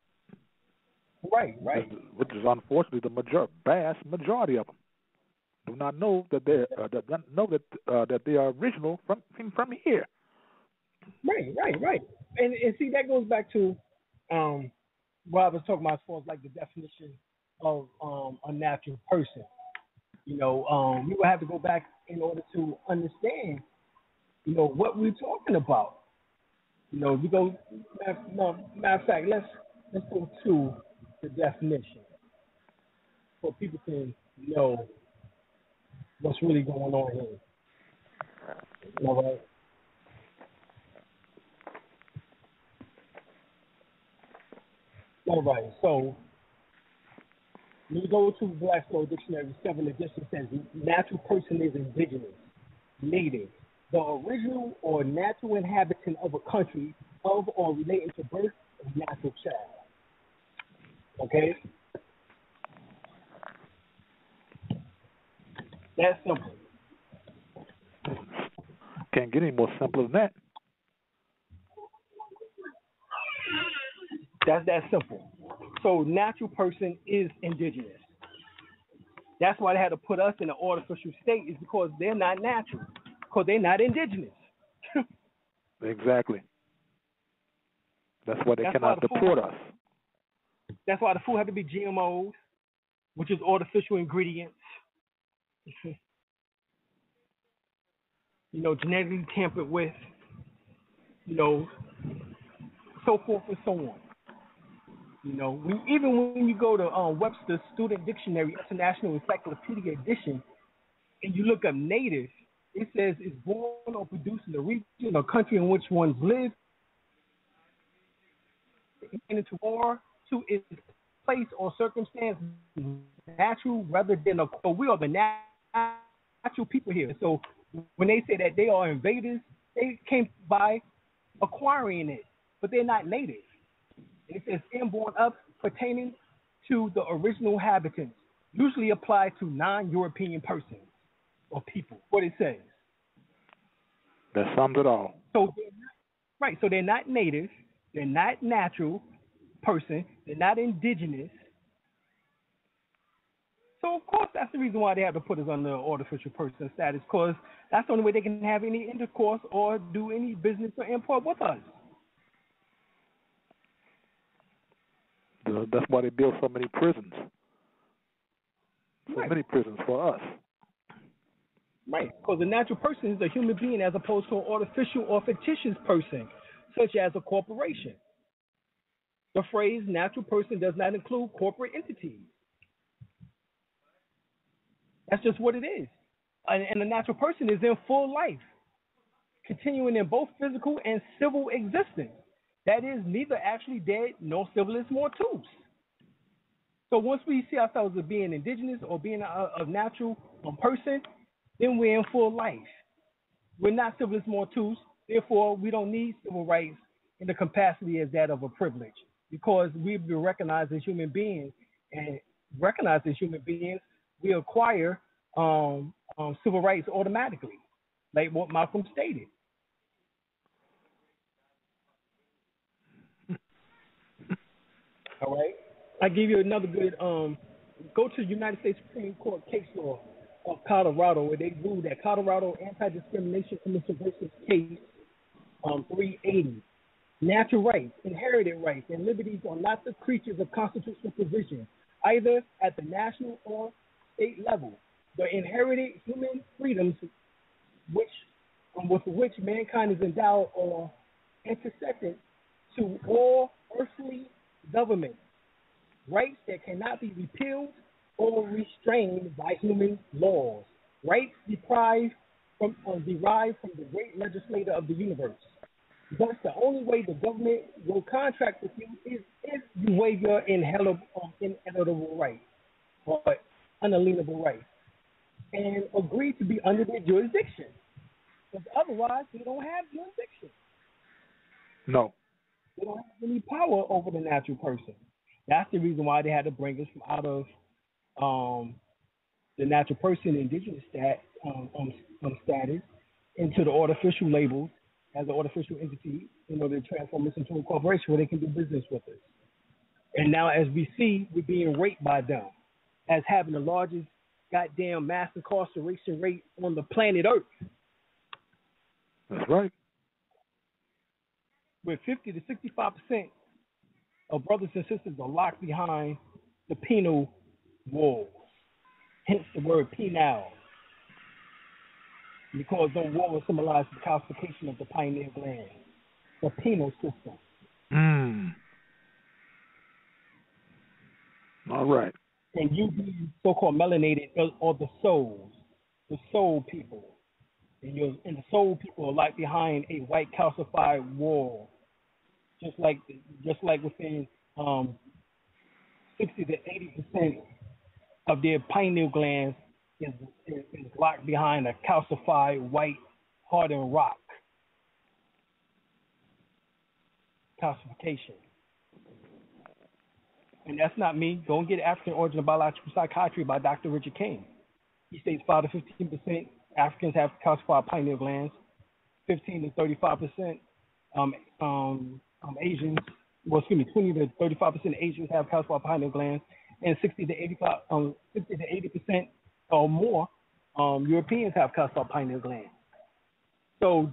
Right. Which is unfortunately the vast majority of them do not know that that they are original from here. Right. And see, that goes back to what I was talking about as far as like the definition of a natural person. We would have to go back in order to understand, what we're talking about. We go. Matter of fact, let's go to the definition so people can know what's really going on here. All right. All right. So when you go to Black's-Law Dictionary, 7 edition says natural person is indigenous, native, the original or natural inhabitant of a country of or relating to birth of natural child. Okay? That's simple. Can't get any more simple than that. That's that simple. So natural person is indigenous. That's why they had to put us in an artificial state, is because they're not natural. Because they're not indigenous. Exactly. That's why they cannot deport us. That's why the food had to be GMOs, which is artificial ingredients. Genetically tampered with, so forth and so on. Even when you go to Webster's Student Dictionary, International Encyclopedia Edition, and you look up native, it says it's born or produced in the region or country in which one lives, into war to its place or circumstance, natural rather than we are the natural people here. So when they say that they are invaders, they came by acquiring it, but they're not native. It says inborn up pertaining to the original inhabitants, usually applied to non-European persons or people. What it says. That sums it all. So they're not native, they're not natural person, they're not indigenous. So of course that's the reason why they have to put us on the artificial person status, because that's the only way they can have any intercourse or do any business or import with us. That's why they build so many prisons. So many prisons for us. Right, because a natural person is a human being as opposed to an artificial or fictitious person, such as a corporation. The phrase natural person does not include corporate entities. That's just what it is. And a natural person is in full life, continuing in both physical and civil existence. That is neither actually dead nor civilist mortals. So once we see ourselves as being indigenous or being a natural person, then we're in full life. We're not civilist mortals, therefore we don't need civil rights in the capacity as that of a privilege, because we've been recognized as human beings, and recognized as human beings, we acquire civil rights automatically, like what Malcolm stated. All right. I give you another good. Go to the United States Supreme Court case law of Colorado, where they ruled that Colorado Anti-Discrimination Commission versus case 380. Natural rights, inherited rights, and liberties are not the creatures of constitutional provision, either at the national or state level. The inherited human freedoms, with which mankind is endowed, are antecedent to all earthly government, rights that cannot be repealed or restrained by human laws, rights derived from the great legislator of the universe. Thus, the only way the government will contract with you is if you waive your inalienable rights or unalienable rights and agree to be under their jurisdiction. Because otherwise, they don't have jurisdiction. No. They don't have any power over the natural person. That's the reason why they had to bring us from out of the natural person, indigenous status, into the artificial labels as an artificial entity in order to transform us into a corporation where they can do business with us. And now, as we see, we're being raped by them as having the largest goddamn mass incarceration rate on the planet Earth. That's right. Where 50 to 65% of brothers and sisters are locked behind the penal walls. Hence the word penal. Because those walls symbolize the calcification of the pineal gland, the penal system. All right. And you be so-called melanated or the souls, the soul people. And the soul people are locked behind a white calcified wall. Just like within 60 to 80% of their pineal glands is locked behind a calcified white hardened rock. Calcification. And that's not me. Go and get African Origin of Biological Psychiatry by Dr. Richard King. He states 5 to 15% Africans have calcified pineal glands, 15 to 35% Asians, 20 to 35% Asians have calcified pineal glands, and 60 to 80% or more Europeans have calcified pineal glands. So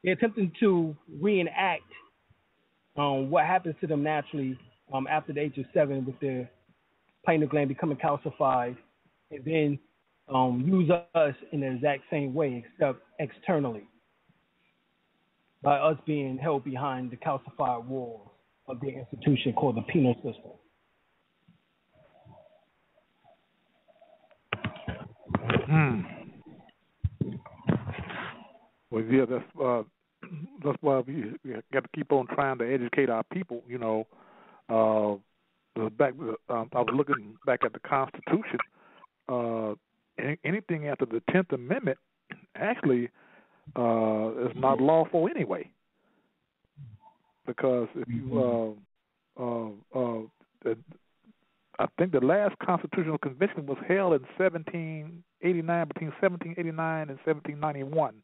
they're attempting to reenact what happens to them naturally after the age of 7 with their pineal gland becoming calcified, and then use us in the exact same way, except externally, by us being held behind the calcified walls of their institution called the penal system. Well, yeah, that's why we got to keep on trying to educate our people. You know, I was looking back at the Constitution. Anything after the 10th Amendment actually is not lawful anyway, because if you I think the last constitutional convention was held in 1789, between 1789 and 1791.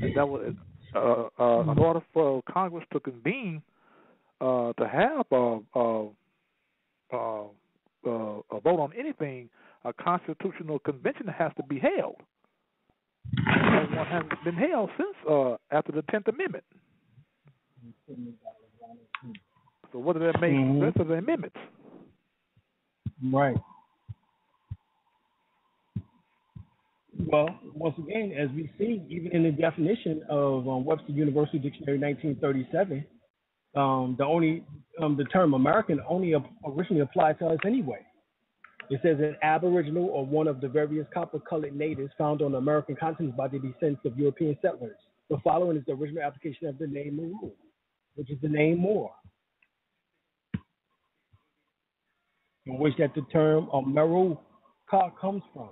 And that was in order for Congress to convene to have a vote on anything. A constitutional convention has to be held. And one hasn't been held since after the 10th Amendment. So what does that make the rest of the amendments? Right. Well, once again, as we see, even in the definition of Webster University Dictionary 1937, the term American only originally applied to us anyway. It says an aboriginal or one of the various copper-colored natives found on the American continent by the descendants of European settlers. The following is the original application of the name Maru, which is the name Moor, in which that the term Meru comes from.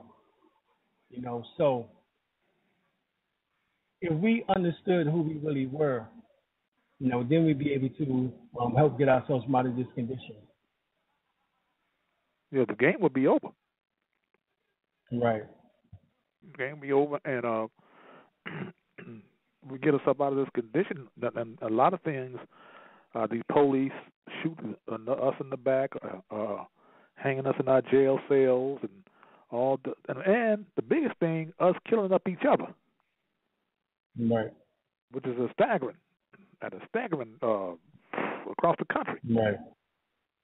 You know, so if we understood who we really were, you know, then we'd be able to help get ourselves out of this condition. Yeah, the game would be over. Right. The game would be over, and we get us up out of this condition. And a lot of things, the police shooting us in the back, hanging us in our jail cells, and and the biggest thing, us killing up each other. Right. Which is staggering across the country. Right.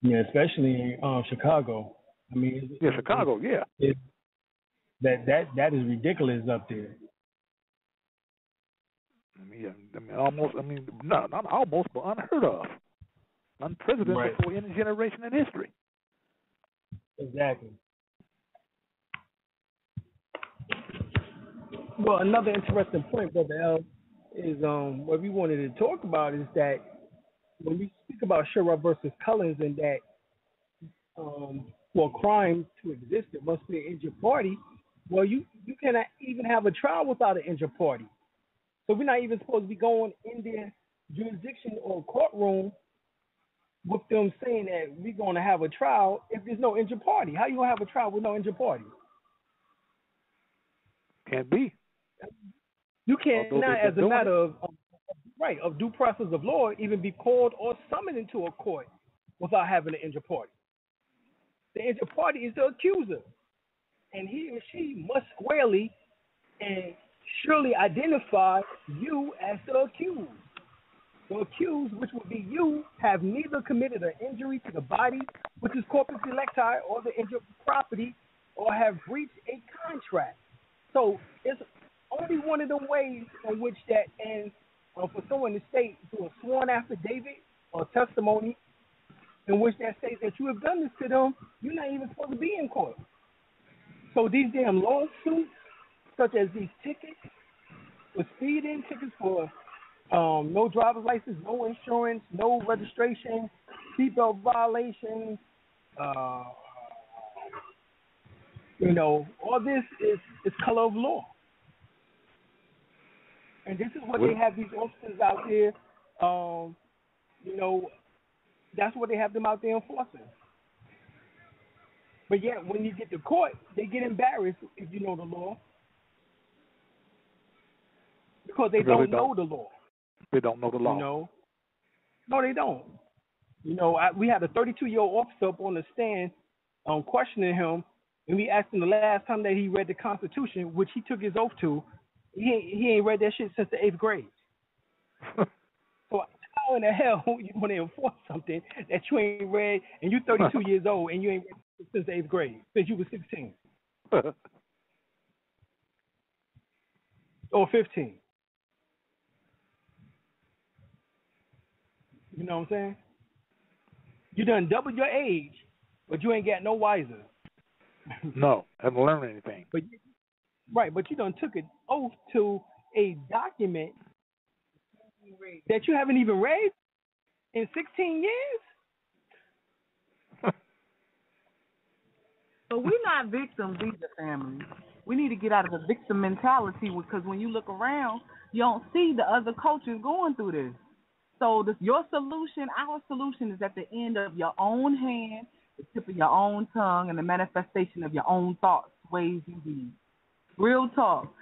Yeah, especially in Chicago. I mean, Chicago. That is ridiculous up there. Not almost, but unheard of, unprecedented for any generation in history. Exactly. Well, another interesting point, Brother L, is what we wanted to talk about is that when we speak about Sherrod versus Cullins and that for a crime to exist, it must be an injured party. Well, you cannot even have a trial without an injured party. So we're not even supposed to be going in their jurisdiction or courtroom with them saying that we're going to have a trial if there's no injured party. How you going to have a trial with no injured party? Can't be. You cannot, as a matter of due process of law, even be called or summoned into a court without having an injured party. The injured party is the accuser, and he or she must squarely and surely identify you as the accused. The accused, which would be you, have neither committed an injury to the body, which is corpus delicti, or the injured property, or have breached a contract. So it's only one of the ways in which that, and for someone to state through a sworn affidavit or testimony in which that states that you have done this to them, you're not even supposed to be in court. So these damn lawsuits, such as these tickets, for speeding, tickets for no driver's license, no insurance, no registration, seatbelt violations, all this is color of law. And this is what they have these officers out there, that's what they have them out there enforcing. But yet, when you get to court, they get embarrassed if you know the law. Because they don't know the law. They don't know the law. No, they don't. We had a 32-year-old officer up on the stand questioning him, and we asked him the last time that he read the Constitution, which he took his oath to. He ain't read that shit since the 8th grade. So how how in the hell you want to enforce something that you ain't read, and you're 32 years old and you ain't read since the 8th grade, since you were 16 or 15? You know what I'm saying? You done double your age, but you ain't got no wiser. No, haven't learned anything. But you done took an oath to a document that you haven't even read in 16 years? But we're not victims either, family. We need to get out of the victim mentality because when you look around, you don't see the other cultures going through this. So your solution, our solution is at the end of your own hand, the tip of your own tongue, and the manifestation of your own thoughts, ways, and deeds. Real talk.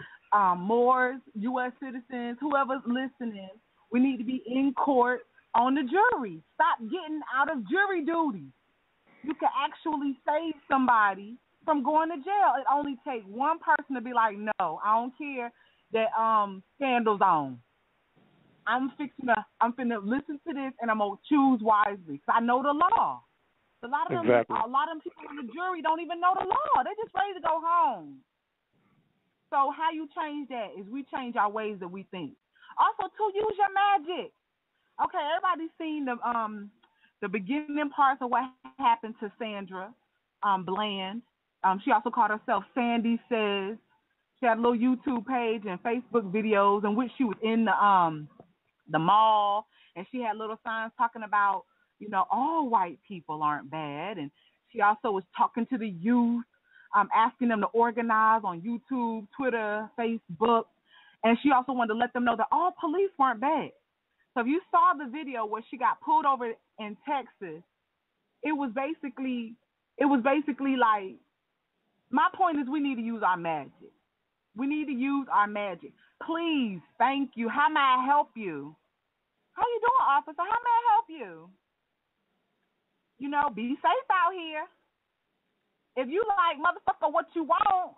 Moors, U.S. citizens, whoever's listening, we need to be in court on the jury. Stop getting out of jury duty. You can actually save somebody from going to jail. It only takes one person to be like, no, I don't care that scandal's on. I'm finna listen to this, and I'm gonna choose wisely because I know the law. A lot of them people on the jury don't even know the law. They're just ready to go home. So how you change that is we change our ways that we think. Also, to use your magic. Okay, everybody's seen the beginning parts of what happened to Sandra Bland. She also called herself Sandy Says. She had a little YouTube page and Facebook videos in which she was in the mall, and she had little signs talking about, all white people aren't bad. And she also was talking to the youth, asking them to organize on YouTube, Twitter, Facebook. And she also wanted to let them know that all police weren't bad. So if you saw the video where she got pulled over in Texas, it was basically like, my point is we need to use our magic. We need to use our magic. Please, thank you. How may I help you? How you doing, officer? How may I help you? Be safe out here. If you like, motherfucker, what you want,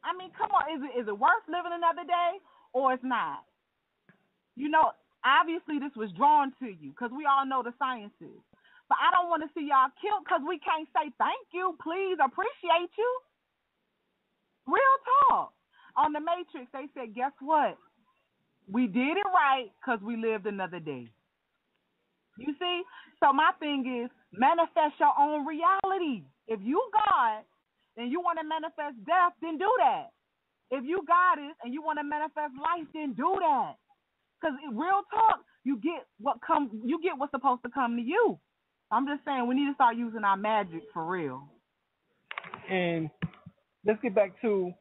I mean, come on, is it worth living another day or it's not? Obviously this was drawn to you because we all know the sciences. But I don't want to see y'all killed because we can't say thank you, please, appreciate you. Real talk. On the Matrix, they said, guess what? We did it right because we lived another day. You see? So my thing is manifest your own reality. If you God and you want to manifest death, then do that. If you Goddess and you want to manifest life, then do that. Because real talk, you get what's supposed to come to you. I'm just saying we need to start using our magic for real. And let's get back to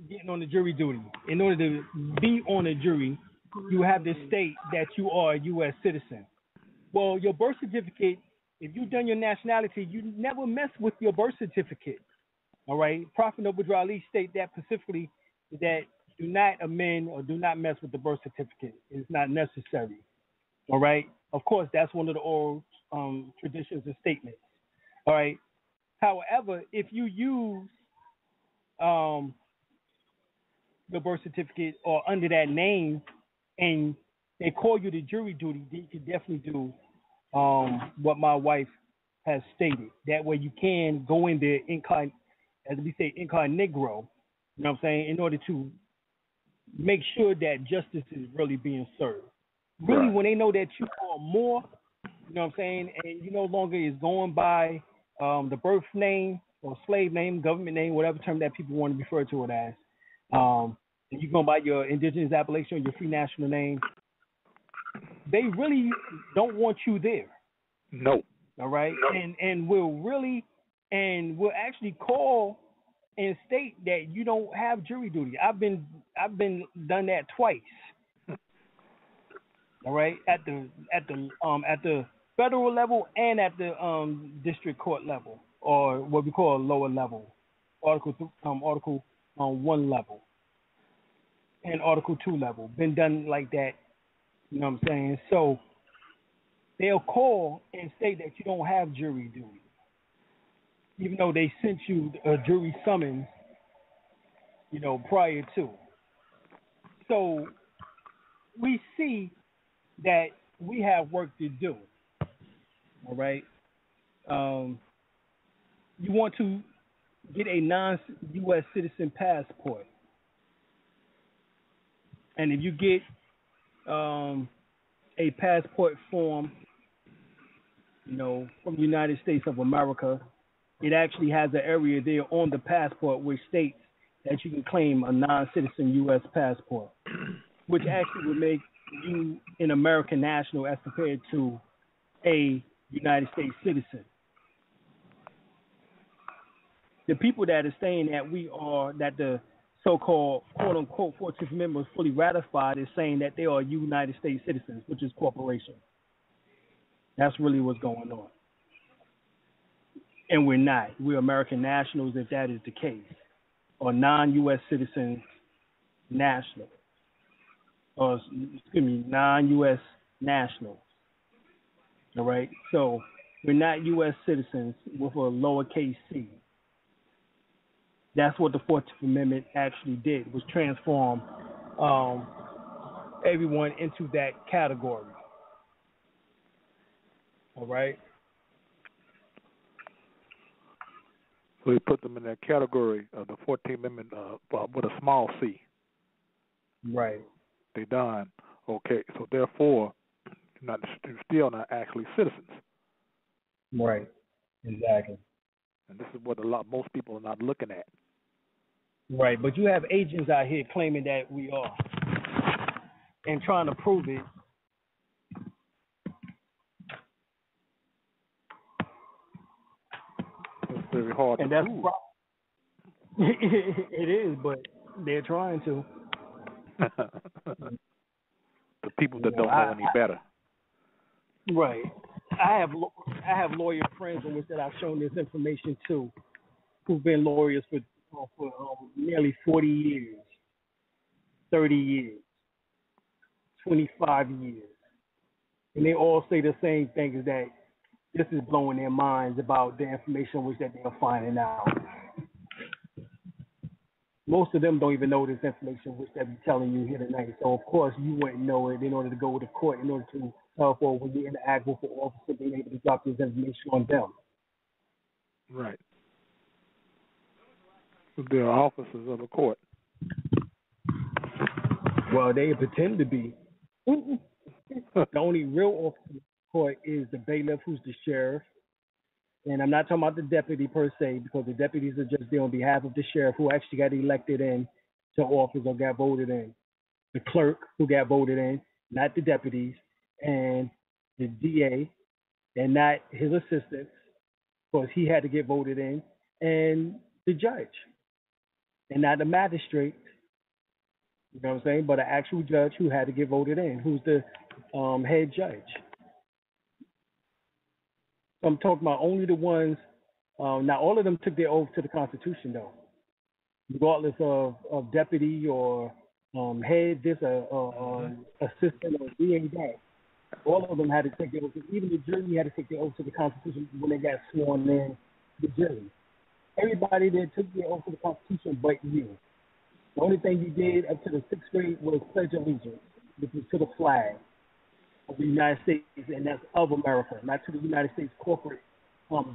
getting on the jury duty. In order to be on a jury, you have to state that you are a U.S. citizen. Well, your birth certificate, if you've done your nationality, you never mess with your birth certificate. All right? Prophet Noble Ali state that specifically, that do not amend or do not mess with the birth certificate. It's not necessary. All right? Of course, that's one of the oral traditions and statements. All right? However, if you use the birth certificate or under that name and they call you to jury duty, then you can definitely do what my wife has stated. That way you can go in there as we say, incognito, you know what I'm saying, in order to make sure that justice is really being served. Really, right. When they know that you are more, you know what I'm saying, and you no longer is going by the birth name or slave name, government name, whatever term that people want to refer to it as, and you're going by your indigenous appellation, your free national name, they really don't want you there. No. All right? No. And we'll actually call and state that you don't have jury duty. I've been done that twice. All right, at the federal level and at the district court level, or what we call a lower level, Article 1 level and Article 2 level. Been done like that, you know what I'm saying? So they'll call and state that you don't have jury duty, even though they sent you a jury summons, you know, prior to. So we see that we have work to do. All right. You want to get a non-U.S. citizen passport, and if you get a passport form, from the United States of America, it actually has an area there on the passport which states that you can claim a non-citizen U.S. passport, which actually would make you an American national as compared to a United States citizen. The people that are saying that the so-called quote-unquote 14th Amendment was fully ratified is saying that they are United States citizens, which is corporation. That's really what's going on. And we're not. We're American nationals if that is the case, or non-U.S. citizens national, or non-U.S. nationals. All right? So we're not U.S. citizens with a lowercase c. That's what the 14th Amendment actually did, was transform everyone into that category. All right? So he put them in that category of the 14th Amendment with a small c. Right. They done. Okay, so therefore, you're still not actually citizens. Right. Exactly. And this is what most people are not looking at. Right, but you have agents out here claiming that we are and trying to prove it. It's very hard to prove. It is, but they're trying to. The people that don't know any better. Right. I have lawyer friends in which that I've shown this information to, who've been lawyers for nearly 40 years, 30 years, 25 years. And they all say the same thing, is that this is blowing their minds about the information which that they're finding out. Most of them don't even know this information which they'll be telling you here tonight. So, of course, you wouldn't know it in order to go to court, in order to help, or when you interact with the officer, being able to drop this information on them. Right. They are officers of the court. Well, they pretend to be. The only real officer of the court is the bailiff, who's the sheriff. And I'm not talking about the deputy per se, because the deputies are just there on behalf of the sheriff, who actually got elected in to office or got voted in. The clerk, who got voted in, not the deputies, and the DA, and not his assistants, because he had to get voted in, and the judge. And not the magistrate, you know what I'm saying, but an actual judge who had to get voted in, who's the head judge. So I'm talking about only the ones, not all of them took their oath to the Constitution, though. Regardless of deputy or head, this assistant or DA that. All of them had to take their oath. Even the jury had to take their oath to the Constitution when they got sworn in, the jury. Everybody there took their oath to the Constitution but you. The only thing you did up to the 6th grade was pledge allegiance, which is to the flag of the United States, and that's of America, not to the United States corporate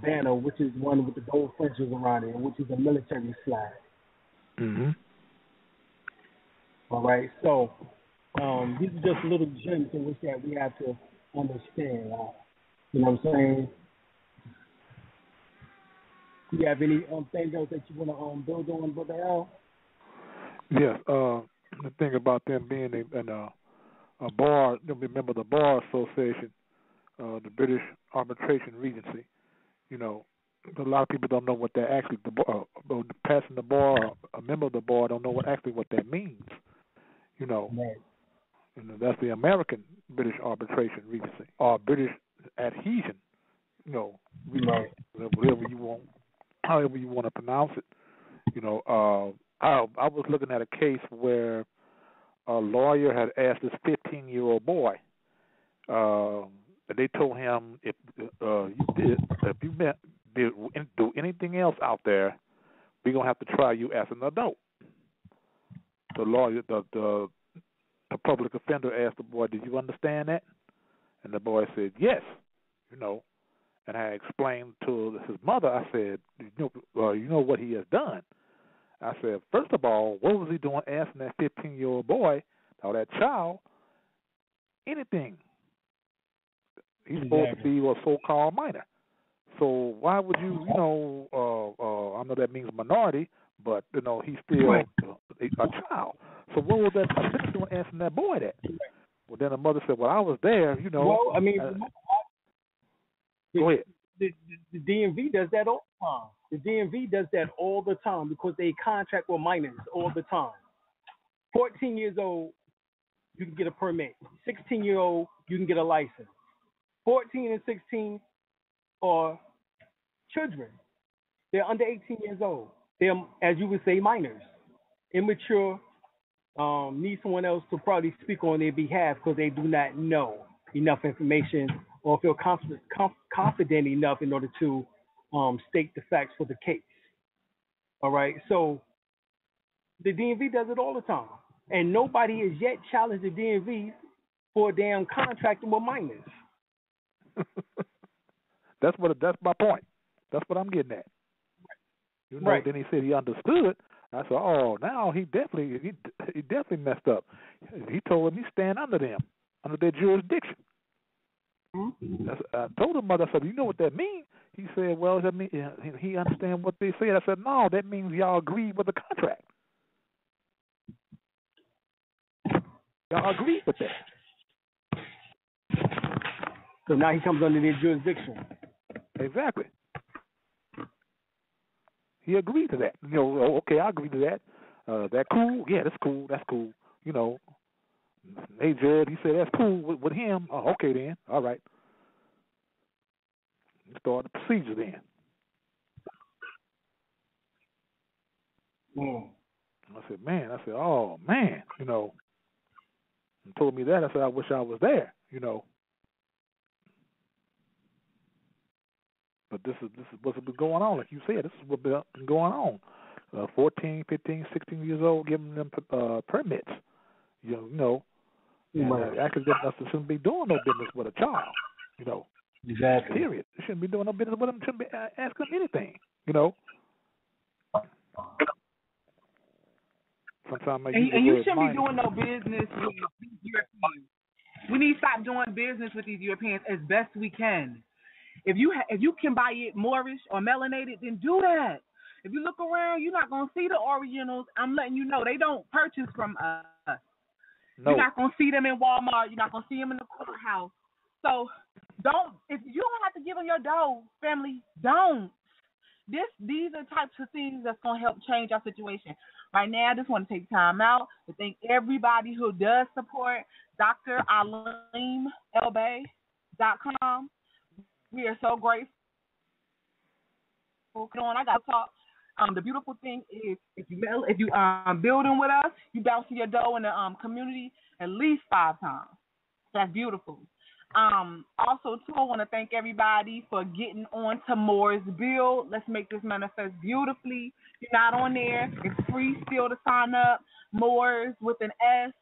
banner, which is one with the gold fringes around it, which is a military flag. Mm-hmm. All right, so these are just little gems in which that we have to understand. You know what I'm saying? Do you have any things else that you want to build on, Brother Al? Yes. The thing about them being a bar, remember the Bar Association, the British Arbitration Regency. A lot of people don't know what that actually, passing the bar, a member of the bar don't know what that means. Right. That's the American British Arbitration Regency, or British Adhesion, right. Whatever you want, however you want to pronounce it. I was looking at a case where a lawyer had asked this 15-year-old boy, they told him, if you do anything else out there, we're going to have to try you as an adult. The lawyer, the public offender asked the boy, did you understand that? And the boy said, yes, you know. And I explained to his mother, I said, you know what he has done. I said, first of all, what was he doing asking that 15-year-old boy or that child anything? He's supposed to be a so-called minor. So why would you, I know that means minority, but, he's still a child. So what was that parent doing asking that boy that? Well, then the mother said, well, I was there, Well, I mean, go ahead. The DMV does that all the time. The DMV does that all the time because they contract with minors all the time. 14 years old, you can get a permit. 16-year-old, you can get a license. 14 and 16 are children. They're under 18 years old. They're, as you would say, minors, immature, need someone else to probably speak on their behalf because they do not know enough information or feel confident enough in order to state the facts for the case. All right, so the DMV does it all the time, and nobody has yet challenged the DMV for damn contracting with minors. That's my point. That's what I'm getting at. Right. Then he said he understood. I said, oh, now he definitely messed up. He told him he stand under them, under their jurisdiction. Mm-hmm. I told his mother, I said, you know what that means? He said, well, that mean he understand what they said. I said, no, that means y'all agree with the contract. Y'all agree with that. So now he comes under their jurisdiction. Exactly. He agreed to that. Okay, I agree to that. That cool? Yeah, that's cool. That's cool. Hey, Jared, he said that's cool with him. Oh, okay then. All right. Start the procedure then. I said, man. Oh, man. And told me that. I said, I wish I was there. But this is what's been going on. Like you said, this is what's been going on. 14, 15, 16 years old, giving them permits. Actually, they shouldn't be doing no business with a child. Exactly. Period. They shouldn't be doing no business with them. Shouldn't be asking them anything. Sometimes and you shouldn't be doing no business with these Europeans. We need to stop doing business with these Europeans as best we can. If you can buy it Moorish or melanated, then do that. If you look around, you're not going to see the Orientals. I'm letting you know, they don't purchase from us. No. You're not going to see them in Walmart. You're not going to see them in the courthouse. So if you don't have to give them your dough, family, don't. These are types of things that's going to help change our situation. Right now, I just want to take time out to thank everybody who does support Dr. Alim, El-Bey.com. We are so grateful. I got to talk. The beautiful thing is if you building with us, you bouncing your dough in the community at least 5 times. That's beautiful. Also, too, I want to thank everybody for getting on to Moore's Build. Let's make this manifest beautifully. If you're not on there, it's free still to sign up. Moore's with an S,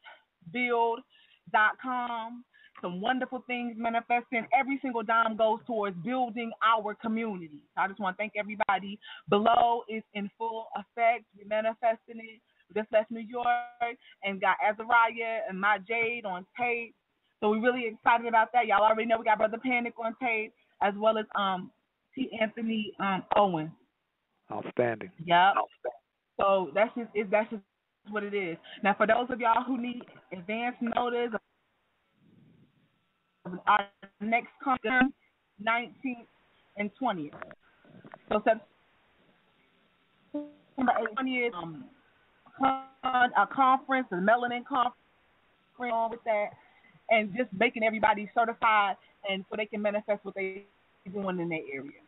build.com. Some wonderful things manifesting. Every single dime goes towards building our community. So I just want to thank everybody. Below is in full effect. We're manifesting it. We just left New York and got Azariah and my Jade on tape. So we're really excited about that. Y'all already know we got Brother Panic on tape as well as T. Anthony Owen. Outstanding. Yep. So that's just what it is. Now, for those of y'all who need advance notice, our next concert, 19th and 20th. So September 20th, a conference, a melanin conference with that, and just making everybody certified and so they can manifest what they're doing in their area.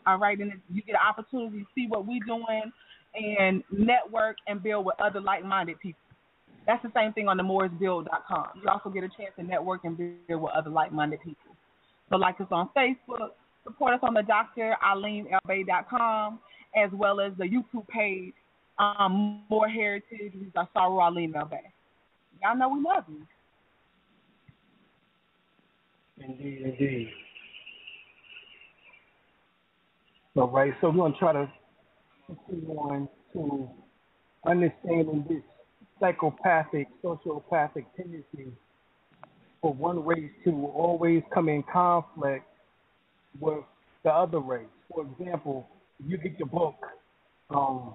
All right, and you get an opportunity to see what we're doing and network and build with other like-minded people. That's the same thing on the mooresbuild.com. You also get a chance to network and build with other like-minded people. So like us on Facebook, support us on the dralimel-bey.com, as well as the YouTube page, More Heritage, which is Saru Alim El-Bey. Y'all know we love you. Indeed, indeed. All right, so we're going to try to continue on to understanding this psychopathic, sociopathic tendency for one race to always come in conflict with the other race. For example, if you get the book, you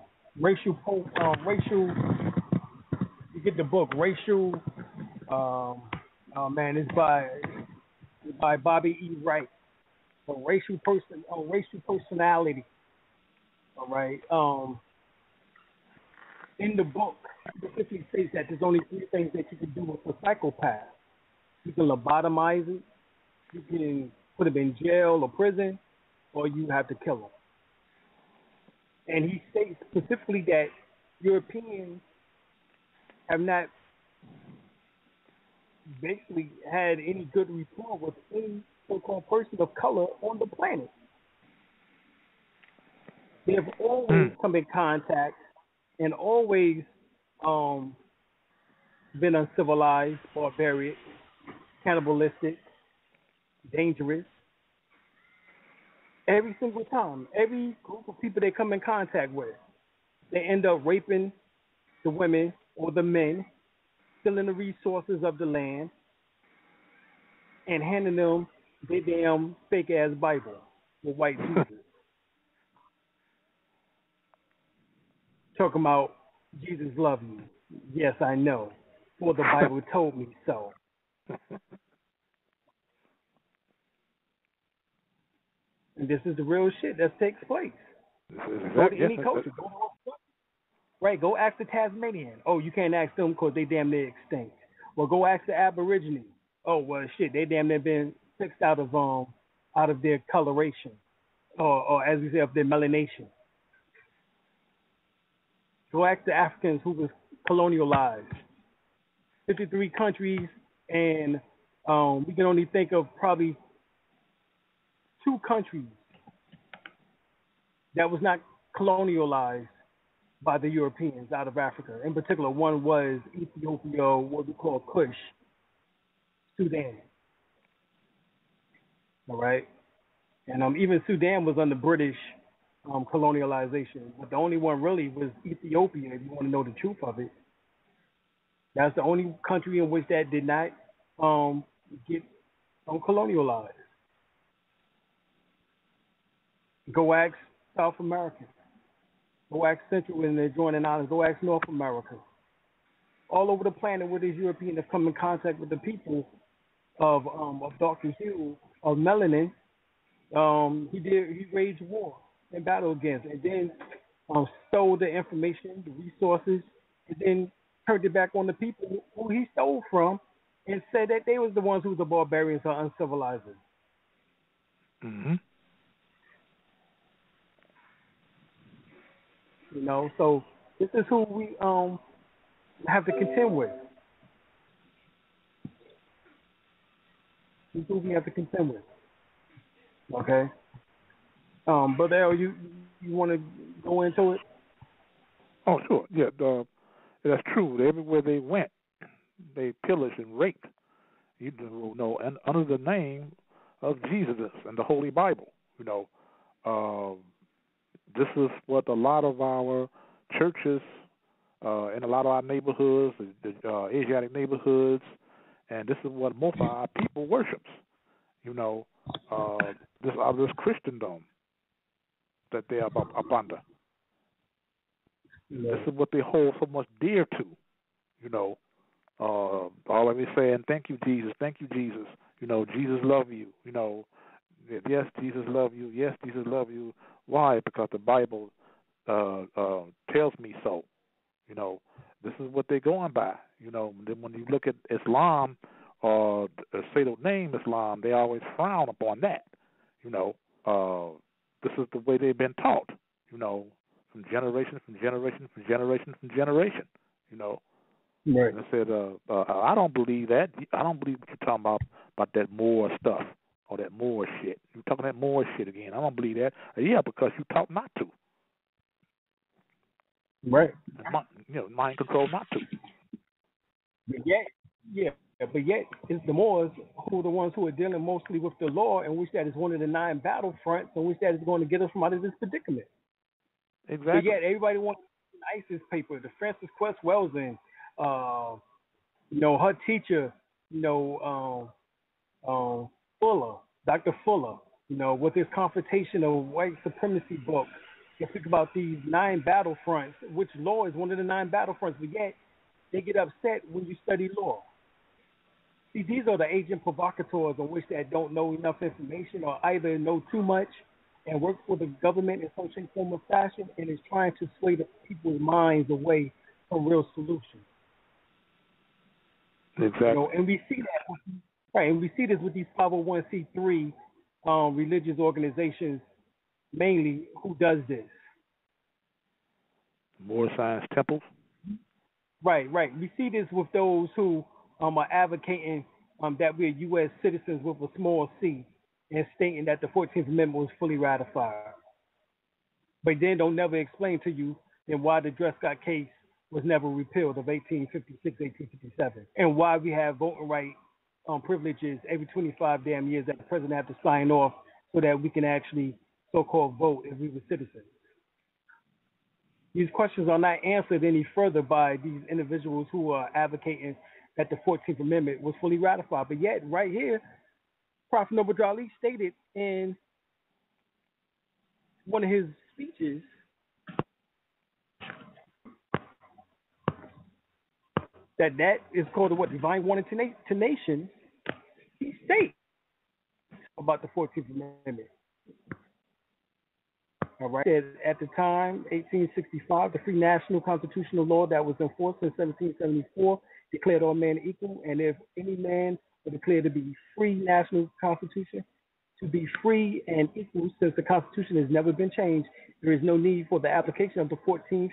get the book, Racial, it's by Bobby E. Wright. Racial personality. All right. In the book, it specifically states that there's only three things that you can do with a psychopath. You can lobotomize it, you can put him in jail or prison, or you have to kill him. And he states specifically that Europeans have not basically had any good rapport with any so-called person of color on the planet. They have always come in contact and always been uncivilized, barbaric, cannibalistic, dangerous. Every single time, every group of people they come in contact with, they end up raping the women or the men, stealing the resources of the land, and handing them their damn fake-ass Bible with white Jesus. Talking about Jesus love you. Yes, I know. For the Bible told me so. And this is the real shit that takes place. Go to any culture. Go ask the Tasmanian. Oh, you can't ask them because they damn near extinct. Well, go ask the Aborigine. Oh, well, shit, they damn near been fixed out of their coloration, or as we say, of their melanation. Go ask the Africans who was colonialized. 53 countries, and we can only think of probably 2 countries that was not colonialized by the Europeans out of Africa. In particular, one was Ethiopia, what we call Kush, Sudan. All right? And even Sudan was under British colonialization. But the only one really was Ethiopia, if you want to know the truth of it. That's the only country in which that did not get colonialized. Go ask South America. Go ask Central and the adjoining islands. Go ask North America. All over the planet where these Europeans have come in contact with the people of darker hue, of melanin, he waged war and battle against, and then stole the information, the resources, and then turned it back on the people who he stole from, and said that they was the ones who was the barbarians or uncivilized. Mm-hmm. You know, so this is who we have to contend with. This is who we have to contend with. Okay. But Al, you want to go into it? Oh, sure. Yeah, that's true. Everywhere they went, they pillaged and raped. You know, and under the name of Jesus and the Holy Bible. You know, this is what a lot of our churches in a lot of our neighborhoods, the Asiatic neighborhoods, and this is what most of our people worships. You know, this Christendom that they are up under. Yeah. This is what they hold so much dear to. You know, all of me saying, "Thank you, Jesus. Thank you, Jesus." You know, Jesus love you. You know, yes, Jesus love you. Yes, Jesus love you. Why? Because the Bible tells me so. You know, this is what they're going by. You know, then when you look at Islam or say the name Islam, they always frown upon that. You know, this is the way they've been taught. You know, from generation from generation from generation from generation. You know, right. And I said, I don't believe that. I don't believe what you're talking about that Moor stuff or that Moor shit. You're talking that Moor shit again. I don't believe that. Yeah, because you taught not to. Right. You know, mind control not to. Yeah. But yet, it's the Moors who are the ones who are dealing mostly with the law, and which that is one of the 9 battlefronts, and which that is going to get us from out of this predicament. Exactly. But yet, everybody wants an ISIS paper, the Francis Quest Wells, her teacher, Fuller, Dr. Fuller, with his confrontation of white supremacy book. You think about these 9 battlefronts, which law is one of the 9 battlefronts, but yet they get upset when you study law. See, these are the agent provocateurs on which that don't know enough information or either know too much and work for the government in some shape, form, or fashion and is trying to sway the people's minds away from real solutions. Exactly. And we see that, right? And we see this with these 501c3 religious organizations, mainly, who does this. More science temples. Right. We see this with those who are advocating that we're U.S. citizens with a small c and stating that the 14th Amendment was fully ratified. But then don't never explain to you then why the Dred Scott case was never repealed of 1856, 1857, and why we have voting right privileges every 25 damn years that the president has to sign off so that we can actually so-called vote if we were citizens. These questions are not answered any further by these individuals who are advocating that the 14th Amendment was fully ratified. But yet, right here, Prof. Noble Ali stated in one of his speeches that is called what, divine warning to nations. He states about the 14th Amendment. All right. At the time, 1865, the free national constitutional law that was enforced in 1774 declared all men equal, and if any man were declared to be free national constitution, to be free and equal, since the Constitution has never been changed, there is no need for the application of the 14th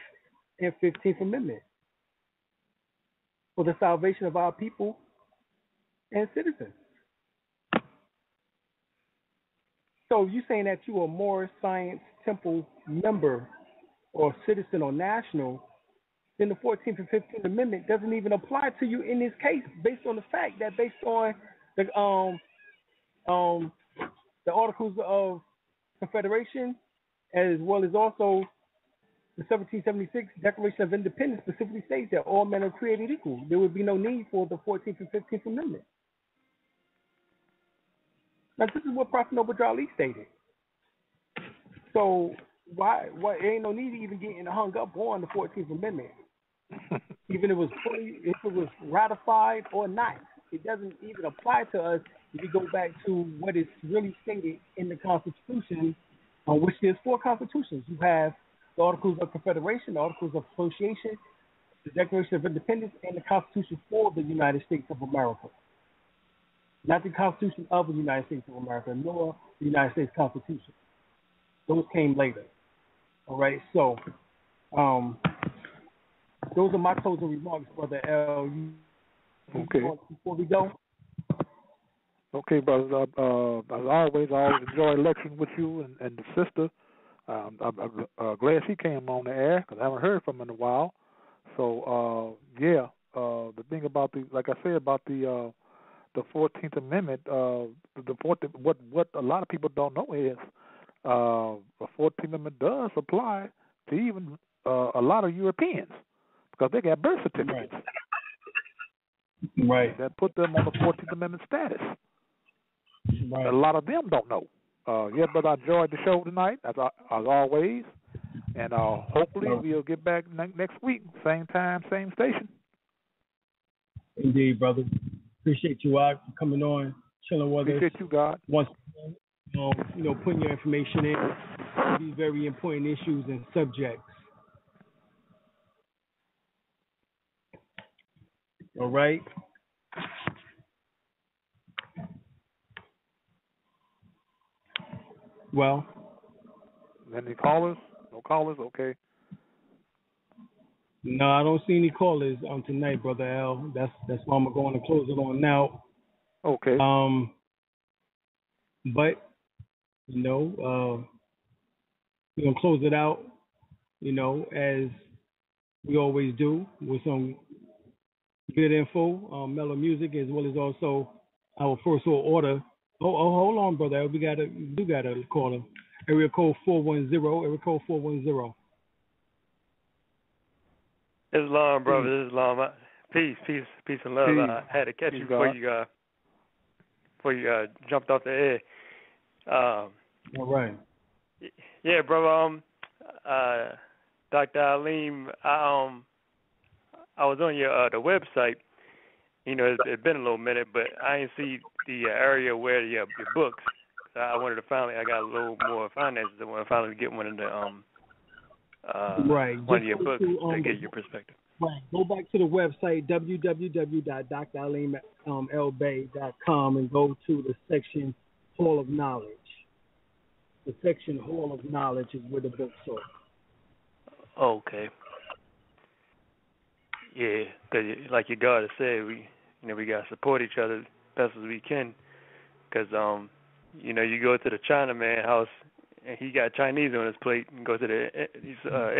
and 15th Amendment for the salvation of our people and citizens. So you saying that you are more Science Temple member or citizen or national, then the 14th and 15th Amendment doesn't even apply to you in this case, based on the fact that based on the Articles of Confederation, as well as also the 1776 Declaration of Independence, specifically states that all men are created equal. There would be no need for the 14th and 15th Amendment. Now, this is what Prophet Noble Ali stated. So why there ain't no need to even getting hung up on the 14th Amendment, even if it was ratified or not. It doesn't even apply to us if you go back to what is really stated in the Constitution, on which there's 4 constitutions. You have the Articles of Confederation, the Articles of Association, the Declaration of Independence, and the Constitution for the United States of America. Not the Constitution of the United States of America, nor the United States Constitution. Those came later. All right, so those are my closing remarks, Brother L. Okay. Before we go. Okay, brothers. As always, I always enjoy lecturing with you and the sister. I'm glad she came on the air because I haven't heard from her in a while. So, the thing about like I said about the 14th Amendment, what a lot of people don't know is the 14th Amendment does apply to even a lot of Europeans because they got birth certificates. Right. That put them on the 14th Amendment status. Right. A lot of them don't know. But I enjoyed the show tonight, as always. And hopefully we'll get back next week, same time, same station. Indeed, brother. Appreciate you out for coming on, chilling with us. Appreciate you, God. Once again, putting your information in these very important issues and subjects. All right. Well. Any callers? No callers? Okay. No, I don't see any callers on tonight, Brother L. That's why I'm going to close it on now. Okay. But we're gonna close it out, as we always do, with some Good info, mellow music, as well as also our first world order. Hold on, brother. We got a caller. Area code 410. Area code 410. Islam, brother. Islam. Peace, and love. Peace. I had to catch Peace, you God. before you jumped off the air. All right. Yeah, brother. Dr. Alim, I was on your the website. You know, it's been a little minute, but I didn't see the area where your books. So I wanted to I got a little more finances. I want to finally get one of the right. one of your books to get your perspective. Right. Go back to the website www.dralim.el-bey.com and go to the section Hall of Knowledge. The section Hall of Knowledge is where the books are. Okay. Yeah, because like your God has said, we gotta support each other as best as we can. Because you go to the Chinaman house and he got Chinese on his plate, and go to the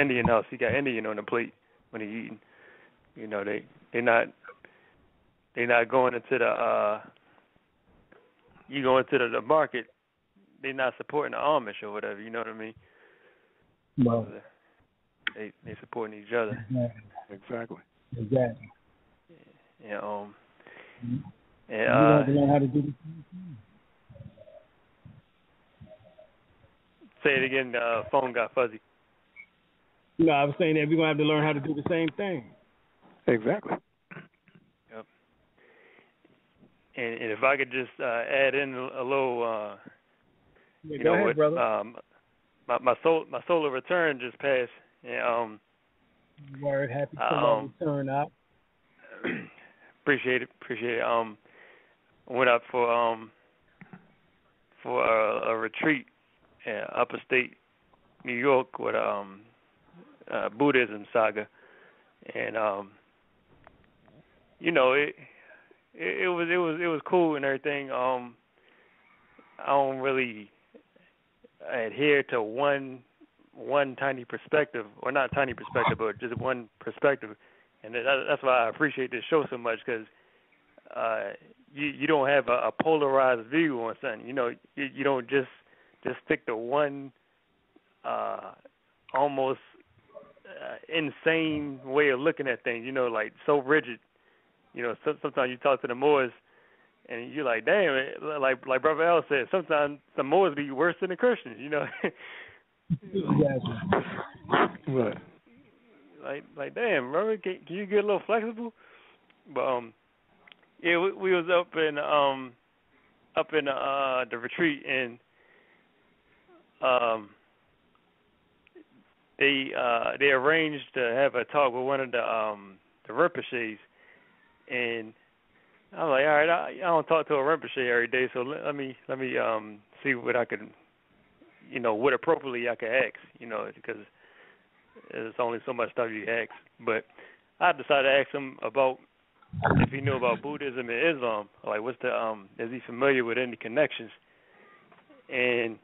Indian house, he got Indian on the plate when he eating. You know, they're not going into the you go into the market, they're not supporting the Amish or whatever. You know what I mean? Well, they supporting each other. Exactly. Yeah. You have to learn how to do this. Say it again. The phone got fuzzy. No, I was saying that we're gonna have to learn how to do the same thing. Exactly. Yep. And if I could just add in a little, go ahead, brother. My solar return just passed. And, Word, happy solar return out. Appreciate it. Went up for a retreat in upstate New York with Buddhism saga, and it was cool and everything. I don't really adhere to one tiny perspective, or not tiny perspective, but just one perspective, and that's why I appreciate this show so much, because you don't have a polarized view on something. You know, you don't just stick to one almost insane way of looking at things. You know, like so rigid. You know, sometimes you talk to the Moors, and you're like, damn, like Brother L said, sometimes the Moors be worse than the Christians. You know. Right. Like damn, brother, can you get a little flexible? But yeah, we was up in the retreat, and they arranged to have a talk with one of the Rinpoches, and I was like, all right, I don't talk to a Rinpoche every day, so let me see what I can, what appropriately I can ask, because there's only so much stuff you ask. But I decided to ask him about if he knew about Buddhism and Islam, like what's the is he familiar with any connections? And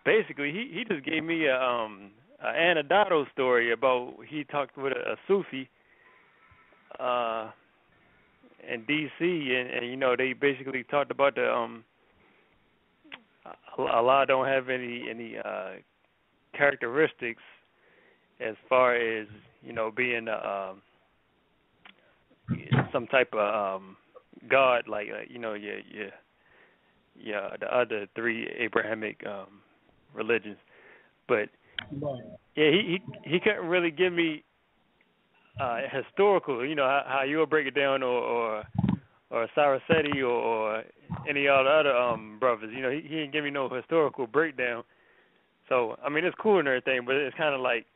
basically he just gave me an anecdotal story about he talked with a Sufi in D.C. and they basically talked about the Allah don't have any characteristics as far as being some type of God, like the other three Abrahamic religions. But yeah, he couldn't really give me historical, how you'll break it down, or Saraseti or any of the other brothers. He didn't give me no historical breakdown. So I mean, it's cool and everything, but it's kind of like,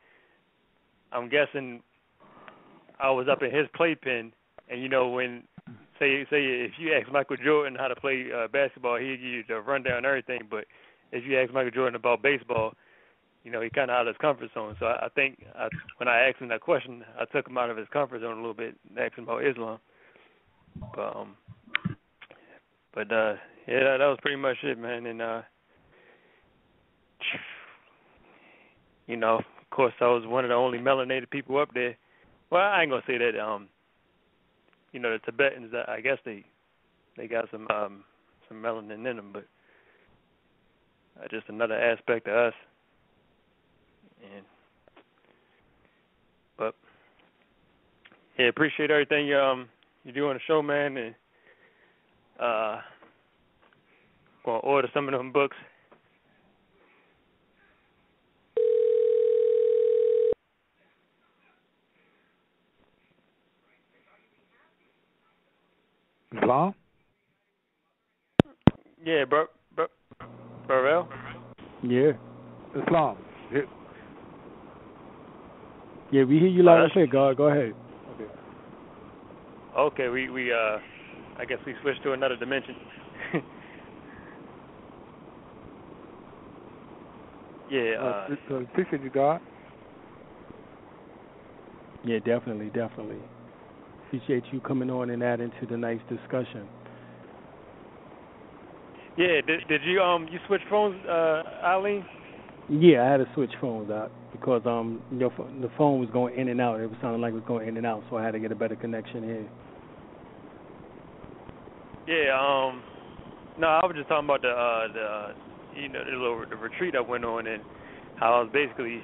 I'm guessing I was up in his playpen, and when say if you ask Michael Jordan how to play basketball, he'd give you the rundown and everything. But if you ask Michael Jordan about baseball, he kind of out of his comfort zone. So I think when I asked him that question, I took him out of his comfort zone a little bit and asked him about Islam. But yeah, that was pretty much it, man. And of course, I was one of the only melanated people up there. Well, I ain't gonna say that. The Tibetans, I guess they got some melanin in them, but just another aspect of us. But yeah, appreciate everything you do on the show, man, and gonna order some of them books. Islam? Yeah, bro. Yeah. Islam. Yeah, we hear you loud and clear. Go ahead. Okay, we I guess we switched to another dimension. Yeah. Appreciate you, God. Yeah, definitely. Appreciate you coming on and adding to the nice discussion. Yeah, did you switch phones, Alim? Yeah, I had to switch phones out because the phone was going in and out. It was sounding like it was going in and out, so I had to get a better connection here. Yeah, no, I was just talking about the retreat I went on, and how I was basically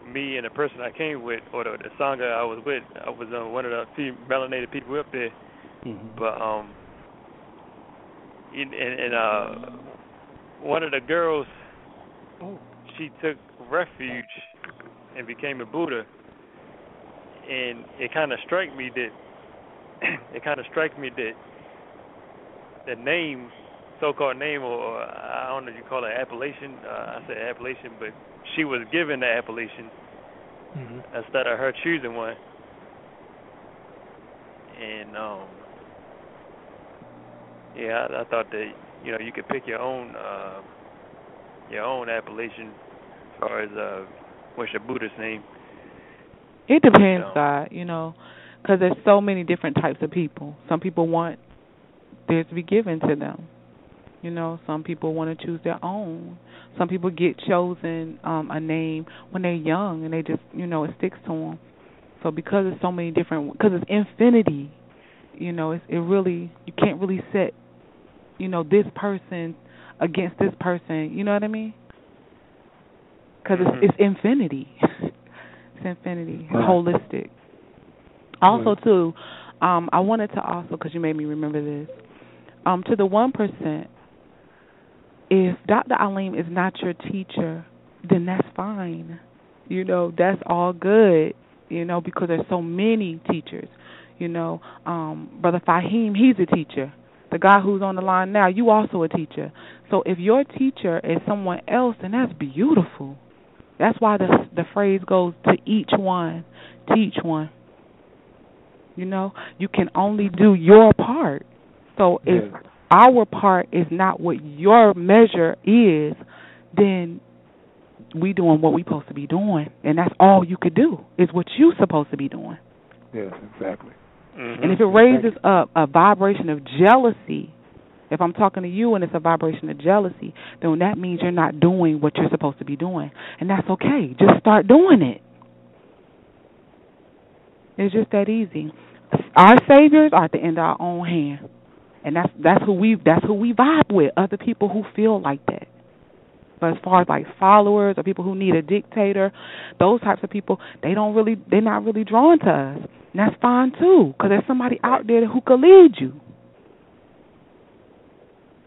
me and the person I came with, or the sangha I was with. I was one of the few melanated people up there, but one of the girls, she took refuge and became a Buddha, and it kind of struck me that the name, so-called name, or I don't know if you call it appellation. I said appellation, but she was given the appellation instead of her choosing one. And I thought that you could pick your own appellation as far as what's your Buddhist name. It depends, God, because there's so many different types of people. Some people want theirs to be given to them. Some people want to choose their own. Some people get chosen a name when they're young, and they just, it sticks to them. So because there's so many different, because it's infinity, it really, you can't really set, this person against this person. You know what I mean? Because it's infinity. It's infinity. It's holistic. Also, too, I wanted to also, because you made me remember this, to the 1%, if Dr. Alim is not your teacher, then that's fine. That's all good, because there's so many teachers. Brother Faheem, he's a teacher. The guy who's on the line now, you also a teacher. So if your teacher is someone else, then that's beautiful. That's why the phrase goes, to each one, teach one. You can only do your part. So if our part is not what your measure is, then we doing what we supposed to be doing, and that's all you could do is what you supposed to be doing. Yes, exactly. And if it raises up a vibration of jealousy, if I'm talking to you and it's a vibration of jealousy, then that means you're not doing what you're supposed to be doing, and that's okay. Just start doing it. It's just that easy. Our saviors are at the end of our own hand. And that's who we vibe with, other people who feel like that. But as far as like followers or people who need a dictator, those types of people, they're not really drawn to us. And that's fine too, because there's somebody out there who could lead you.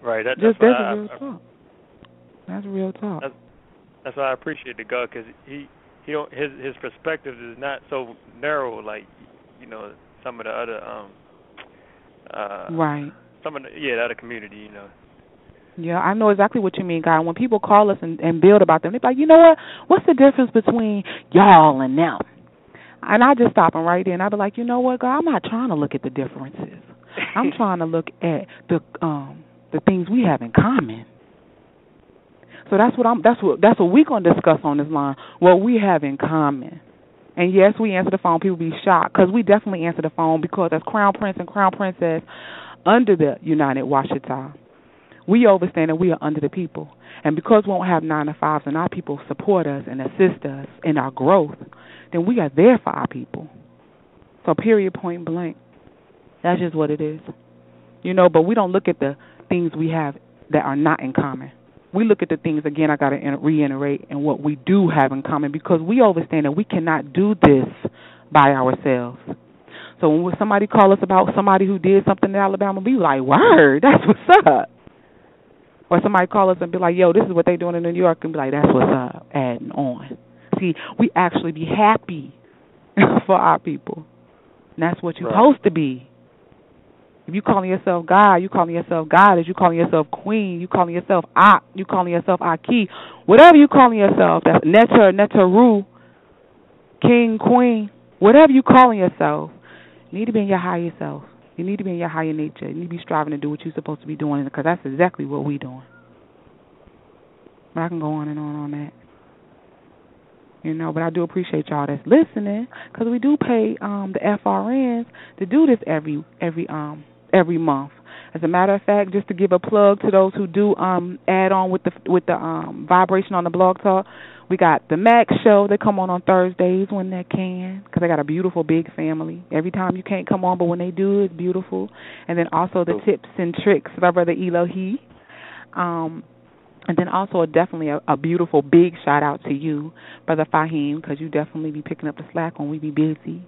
Right. That's real talk. That's real talk. That's why I appreciate the God, because his perspective is not so narrow like some of the other right. Some of the other community, Yeah, I know exactly what you mean, God. When people call us and build about them, they're like, you know what? What's the difference between y'all and them? And I just stop them right there, and I be like, you know what, God? I'm not trying to look at the differences. I'm trying to look at the things we have in common. So that's what we gonna discuss on this line. What we have in common. And yes, we answer the phone. People be shocked because we definitely answer the phone, because as Crown Prince and Crown Princess under the United Washita, we understand that we are under the people. And because we don't have 9-to-5s and our people support us and assist us in our growth, then we are there for our people. So period, point blank. That's just what it is. You know, but we don't look at the things we have that are not in common. We look at the things, again, I got to reiterate, and what we do have in common, because we understand that we cannot do this by ourselves. So when somebody call us about somebody who did something in Alabama, we like, word, that's what's up. Or somebody call us and be like, yo, this is what they doing in New York, and be like, that's what's up, adding on. See, we actually be happy for our people. And that's what you're supposed to be. If you calling yourself God, you calling yourself Goddess, you calling yourself Queen, you calling yourself Ak, you calling yourself Aki, whatever you calling yourself, that's Netaru, King, Queen, whatever you calling yourself, you need to be in your higher self. You need to be in your higher nature. You need to be striving to do what you're supposed to be doing, because that's exactly what we're doing. But I can go on and on that. You know, but I do appreciate y'all that's listening, because we do pay the FRNs to do this every month. As a matter of fact, just to give a plug to those who do add on with the vibration on the blog talk, we got the Max show. They come on Thursdays when they can, because they got a beautiful big family. Every time you can't come on, but when they do, it's beautiful. And then also the tips and tricks by Brother Elohi. And then also definitely a beautiful big shout out to you, Brother Faheem, because you definitely be picking up the slack when we be busy.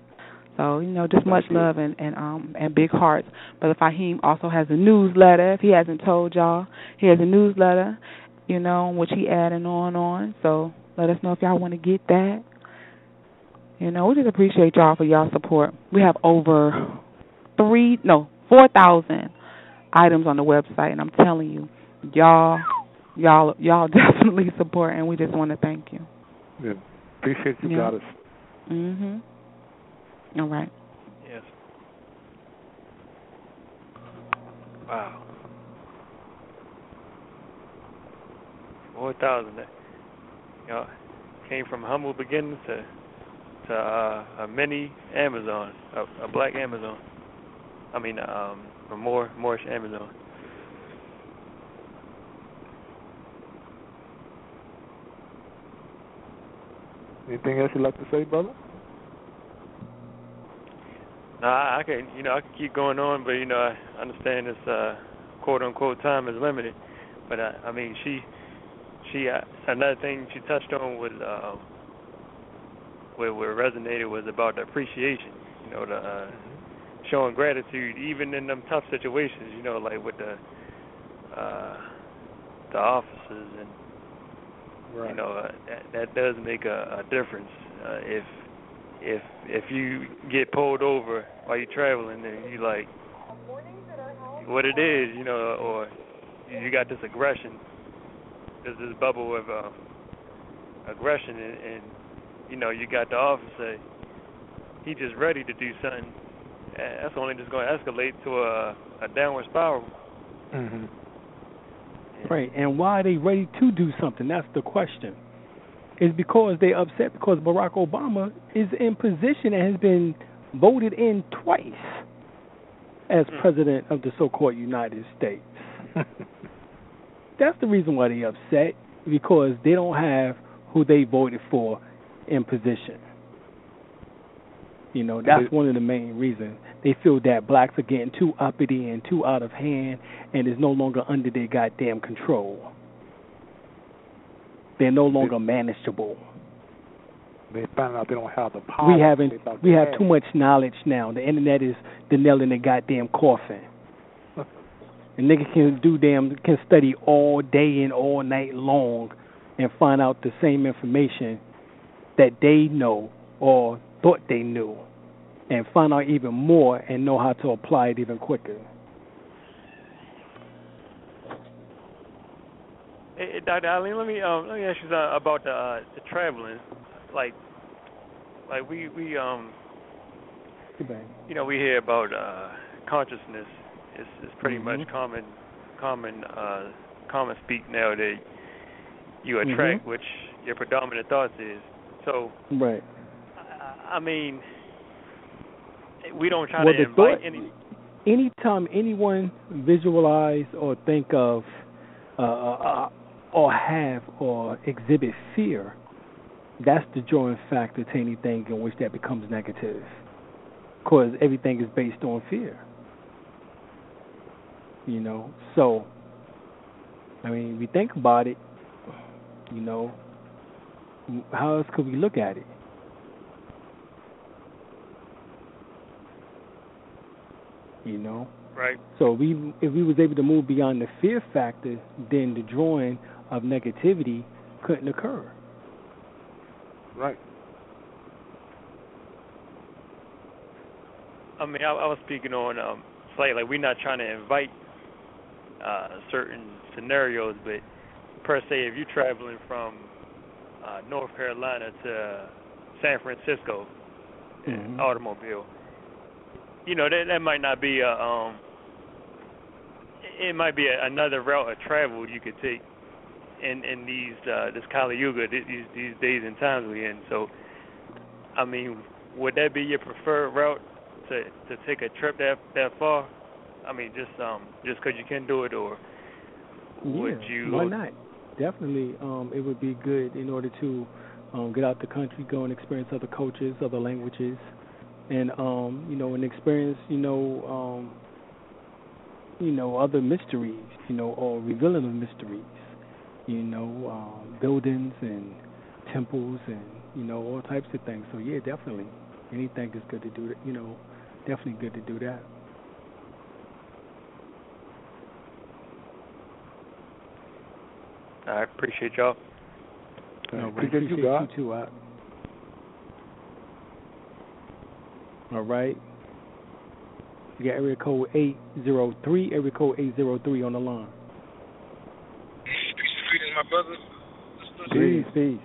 So, you know, just much love and big hearts. Brother Faheem also has a newsletter. If he hasn't told y'all, he has a newsletter, you know, which he adding on. So let us know if y'all want to get that. You know, we just appreciate y'all for y'all support. We have over 4,000 items on the website, and I'm telling you, y'all definitely support, and we just want to thank you. Yeah, appreciate you, Goddess. All right. Yes. Wow. 4,000. You know, came from humble beginnings to a mini Amazon, a black Amazon. I mean, a Moorish Amazon. Anything else you'd like to say, brother? No, I can keep going on, but I understand this quote unquote time is limited. But I mean, she another thing she touched on was what resonated was about the appreciation. The showing gratitude even in them tough situations. Like with the officers and. Right. That does make a difference. If you get pulled over while you're traveling and you like what it is, or you got this aggression, there's this bubble of aggression, and you got the officer, he just ready to do something. That's only just going to escalate to a downward spiral. Mm-hmm. Right, and why are they ready to do something? That's the question. It's because they're upset because Barack Obama is in position and has been voted in twice as president of the so-called United States. That's the reason why they're upset, because they don't have who they voted for in position. That's one of the main reasons. They feel that blacks are getting too uppity and too out of hand and is no longer under their goddamn control. They're no longer manageable. They find out they don't have the power. We have too much knowledge now. The internet is the nail in the goddamn coffin. And niggas can study all day and all night long and find out the same information that they know or thought they knew, and find out even more and know how to apply it even quicker. Hey, Dr. Alim, let me ask you something about the traveling. Like we we hear about consciousness. It's pretty much common speak now that you attract which your predominant thoughts is. So right. I mean, we don't try to invite any. Anytime anyone visualize or think of or have or exhibit fear, that's the drawing factor to anything in which that becomes negative. because everything is based on fear. So, I mean, we think about it, how else could we look at it? Right. So if we was able to move beyond the fear factor, then the drawing of negativity couldn't occur. Right. I mean, I was speaking on slightly, like, we're not trying to invite certain scenarios, but per se, if you're traveling from North Carolina to San Francisco in an automobile, that might not be it might be another route of travel you could take in these this Kali Yuga, these days and times we're in. So, I mean, would that be your preferred route to take a trip that far? I mean, just because you can do it, or would you? Why not? Definitely, it would be good in order to get out the country, go and experience other cultures, other languages, and and experience other mysteries, or revealing of mysteries, buildings and temples and all types of things. So yeah, definitely, anything is good to do that. Definitely good to do that. I appreciate y'all. Appreciate you too. All right. You got area code 803. Area code 803 on the line. Greetings, my brother. Peace.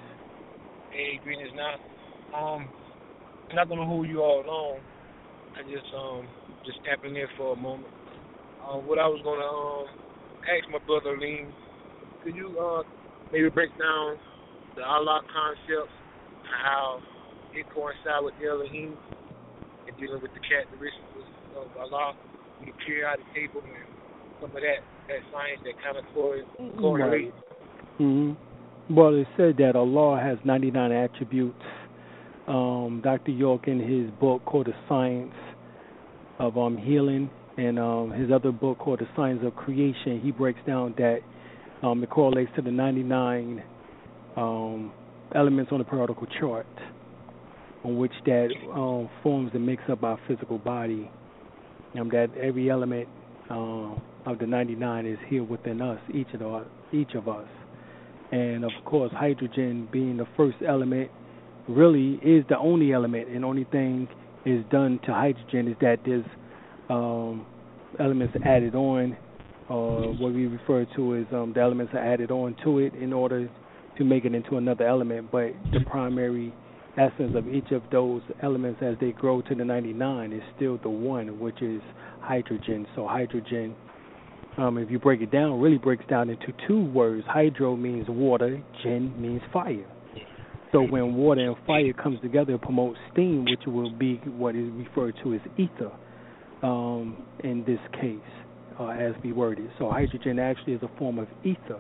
Hey, greetings now. I'm not gonna hold you all long. I just tapping in for a moment. What I was gonna ask my brother Alim, could you maybe break down the Allah concept and how it coincides with the Elohim and dealing with the characteristics of Allah, the periodic table, and some of that science that kind of correlates? Mm-hmm. Well, it said that Allah has 99 attributes. Dr. York, in his book called The Science of Healing, and his other book called The Science of Creation, he breaks down that it correlates to the 99 elements on the periodical chart, on which that forms and makes up our physical body. That every element of the 99 is here within us, each of us. And of course, hydrogen being the first element really is the only element, and only thing is done to hydrogen is that there's elements added on, or what we refer to as the elements are added on to it in order to make it into another element. But the primary essence of each of those elements as they grow to the 99 is still the one, which is hydrogen. So hydrogen, if you break it down, really breaks down into two words. Hydro means water, gen means fire. So when water and fire comes together, it promotes steam, which will be what is referred to as ether in this case, as we worded. So hydrogen actually is a form of ether.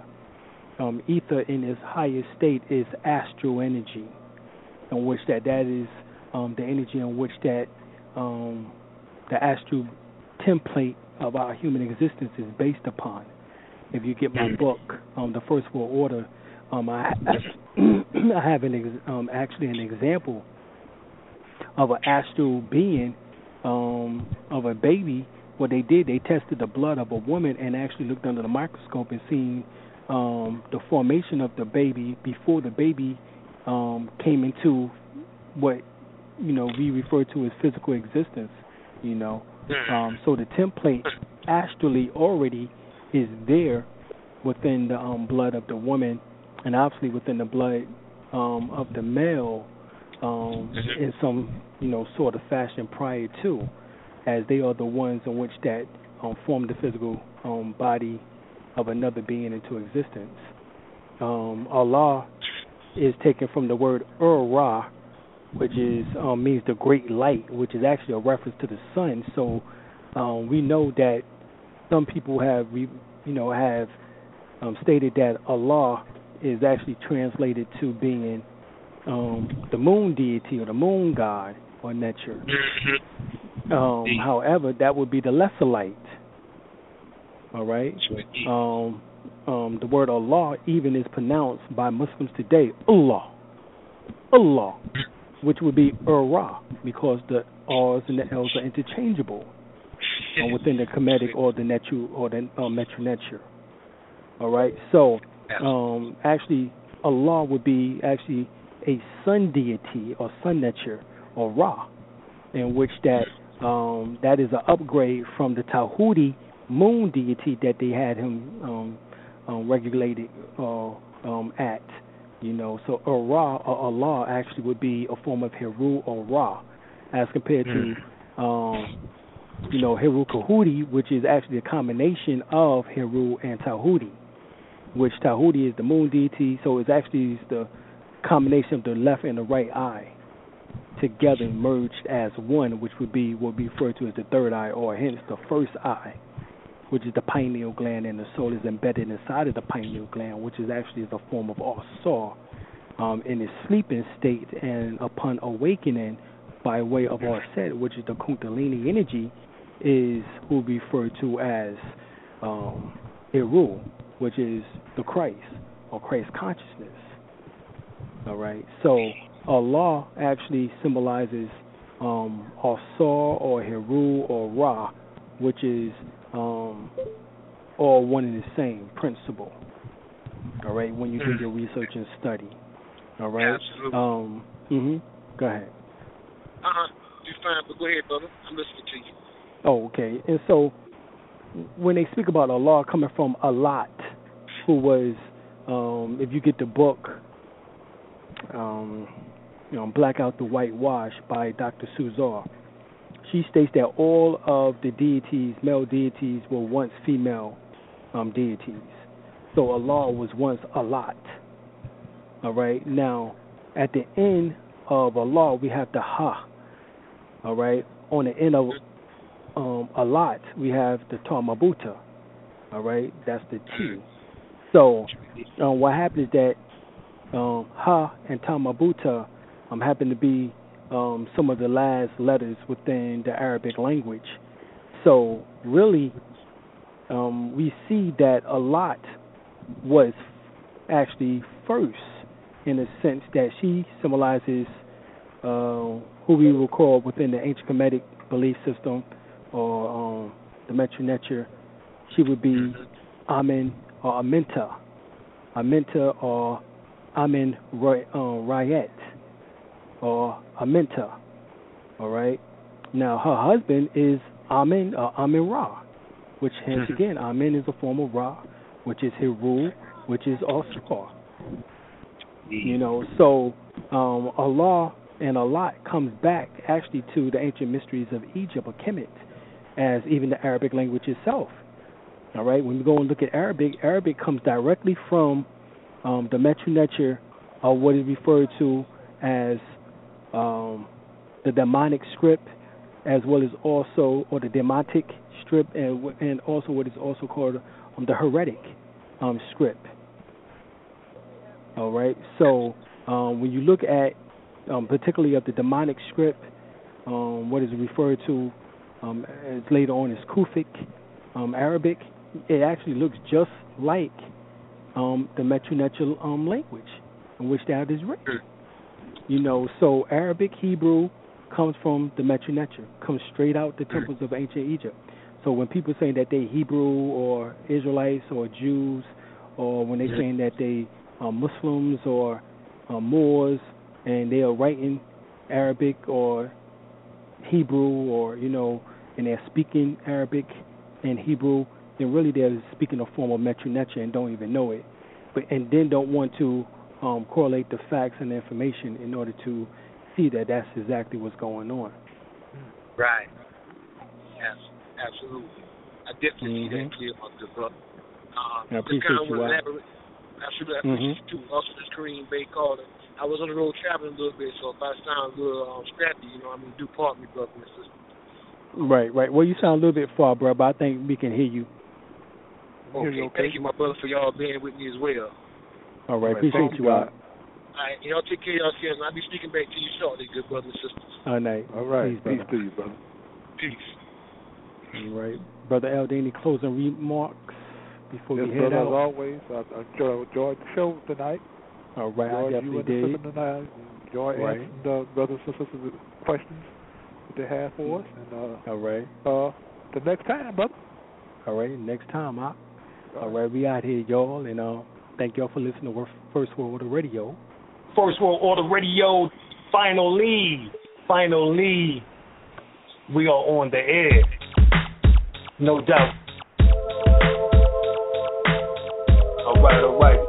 Ether in its highest state is astral energy, in which that is the energy in which that the astral template of our human existence is based upon. If you get my book, The First World Order, I have actually an example of an astral being of a baby. What they did, they tested the blood of a woman and actually looked under the microscope and seen the formation of the baby before the baby came into what we refer to as physical existence. So the template astrally already is there within the blood of the woman, and obviously within the blood of the male in some sort of fashion prior to, as they are the ones in which that form the physical body of another being into existence. Allah is taken from the word Ra, which is means the great light, which is actually a reference to the sun. So we know that some people have stated that Allah is actually translated to being the moon deity or the moon god or nature. However, that would be the lesser light. All right. The word Allah even is pronounced by Muslims today Allah, which would be Ra, because the R's and the L's are interchangeable within the Kemetic or the Netu or the Metroneture. All right. So actually, Allah would be actually a sun deity or sun nature or Ra, in which that is an upgrade from the Tahuti moon deity that they had him regulated at. So Ra or Allah actually would be a form of Heru or Ra, as compared to Heru Kahuti, which is actually a combination of Heru and Tahuti, which Tahuti is the moon deity, so it's actually the combination of the left and the right eye together merged as one, which would be referred to as the third eye, or hence the first eye, which is the pineal gland, and the soul is embedded inside of the pineal gland, which is actually a form of Asar in its sleeping state, and upon awakening by way of Aset, which is the Kundalini energy, is who we refer to as Eru, which is the Christ or Christ consciousness. All right, so Allah actually symbolizes Asar or Heru or Ra, which is all one and the same principle. All right, when you do your research and study. All right. Absolutely. Go ahead. You're fine, but go ahead, brother. I'm listening to you. Oh, okay. And so when they speak about Allah coming from Alat, who was, if you get the book, Black Out the Whitewash by Dr. Suzar, she states that all of the deities, male deities, were once female deities. So Allah was once Alat. All right. Now, at the end of Allah, we have the Ha. All right. On the end of Alat, we have the Tamabuta. All right. That's the T. So what happens is that Ha and Tamabuta happen to be some of the last letters within the Arabic language. So really, we see that Alat was actually first, in a sense that she symbolizes who we will call within the ancient Kemetic belief system or the Metroneture, she would be Amen or Aminta or Amen Rayet or Aminta. All right. Now her husband is Amen or Amen Ra, which hence again Amen is a form of Ra, which is Heru, which is Asar. So Allah and Alat comes back actually to the ancient mysteries of Egypt or Kemet, as even the Arabic language itself. All right, when you go and look at Arabic comes directly from the Metroneture, or what is referred to as the demonic script, as well as also, or the demotic script, and also what is also called the heretic script. All right, so when you look at particularly of the demonic script, what is referred to as later on as Kufic Arabic, it actually looks just like the Metroneture language in which that is written. So Arabic, Hebrew comes from the Metroneture, comes straight out the temples of ancient Egypt. So when people say that they Hebrew or Israelites or Jews, or when they saying that they are Muslims or Moors, and they are writing Arabic or Hebrew, or and they're speaking Arabic and Hebrew, then really they're speaking a form of Metroneture and don't even know it, and then don't want to correlate the facts and the information in order to see that that's exactly what's going on. Right. Yes, absolutely. I definitely see that clear, my good brother. I appreciate you. I appreciate you too. Also, this Kareem Bay caller. I was on the road traveling a little bit, so if I sound a little scrappy, do pardon me, brother and sister. Right. Well, you sound a little bit far, bro, but I think we can hear you. Okay. Thank you, my brother, for y'all being with me as well. All right. Appreciate you, All right. Y'all take care of yourselves, and I'll be speaking back to you shortly, good brothers and sisters. All right. Peace to you, brother. Peace. All right. Brother Elder, any closing remarks before we head brother, out? As always, I enjoyed the show tonight. All right, I definitely did. Enjoy answering the brothers and sisters' questions that they have for us. And, all right. The next time, brother. All right, next time. All right, we out here, y'all, and thank y'all for listening to First World Order Radio. First World Order Radio, finally, we are on the air. No doubt. All right.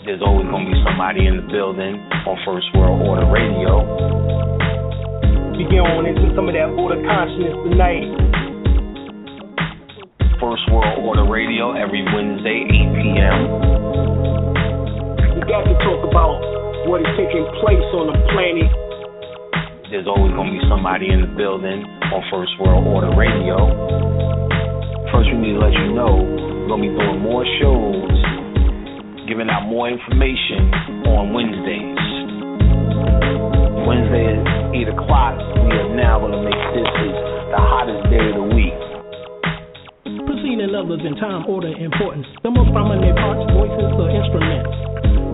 There's always going to be somebody in the building on First World Order Radio. We get on into some of that order consciousness tonight. First World Order Radio every Wednesday, 8 p.m. We got to talk about what is taking place on the planet. There's always going to be somebody in the building on First World Order Radio. First, we need to let you know we're going to be doing more shows, giving out more information on Wednesdays. Wednesday at 8 o'clock, we are now going to make this the hottest day of the week. Preceding levels in time, order, importance. The most prominent parts, voices, or instruments.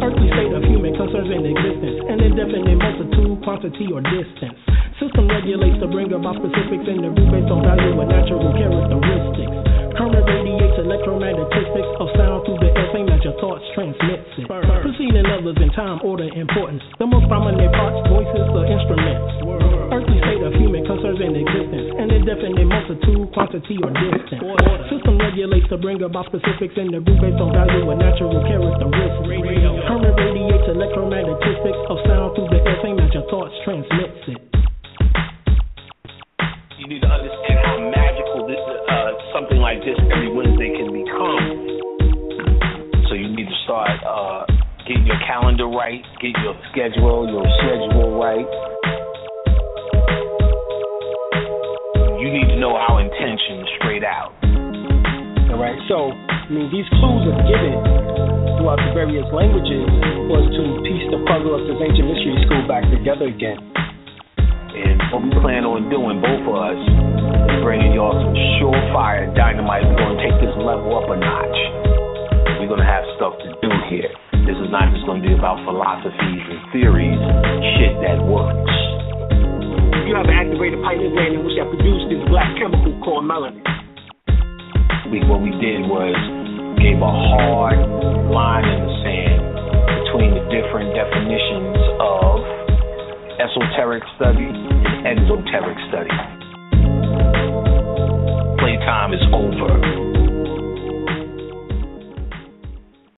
Earthly state of human concerns in existence. An indefinite multitude, quantity, or distance. System regulates to bring about specifics in the root based on value and natural characteristics. Current radiates electromagnetistics of sound through the air, same as your thoughts transmits it. Preceding levels in time, order, importance. The most prominent parts, voices, or instruments. Earthly state of human concerns in existence. An indefinite multitude, quantity, or distance. System regulates to bring about specifics in the root based on value and natural characteristics. Current radiates electromagnetistics of sound through the air, same as your thoughts transmits it. You need to understand how magical this something like this every Wednesday can become. So you need to start getting your calendar right, get your schedule right. You need to know our intention straight out. All right, so these clues are given throughout the various languages was to piece the puzzle of this ancient mystery school back together again. And what we plan on doing, both of us, is bringing y'all some surefire dynamite. We're going to take this level up a notch. We're going to have stuff to do here. This is not just going to be about philosophies and theories, shit that works. You have an activated pineal gland which have produced this black chemical called melanin. What we did was gave a hard line in the sand between the different definitions of esoteric study and exoteric study.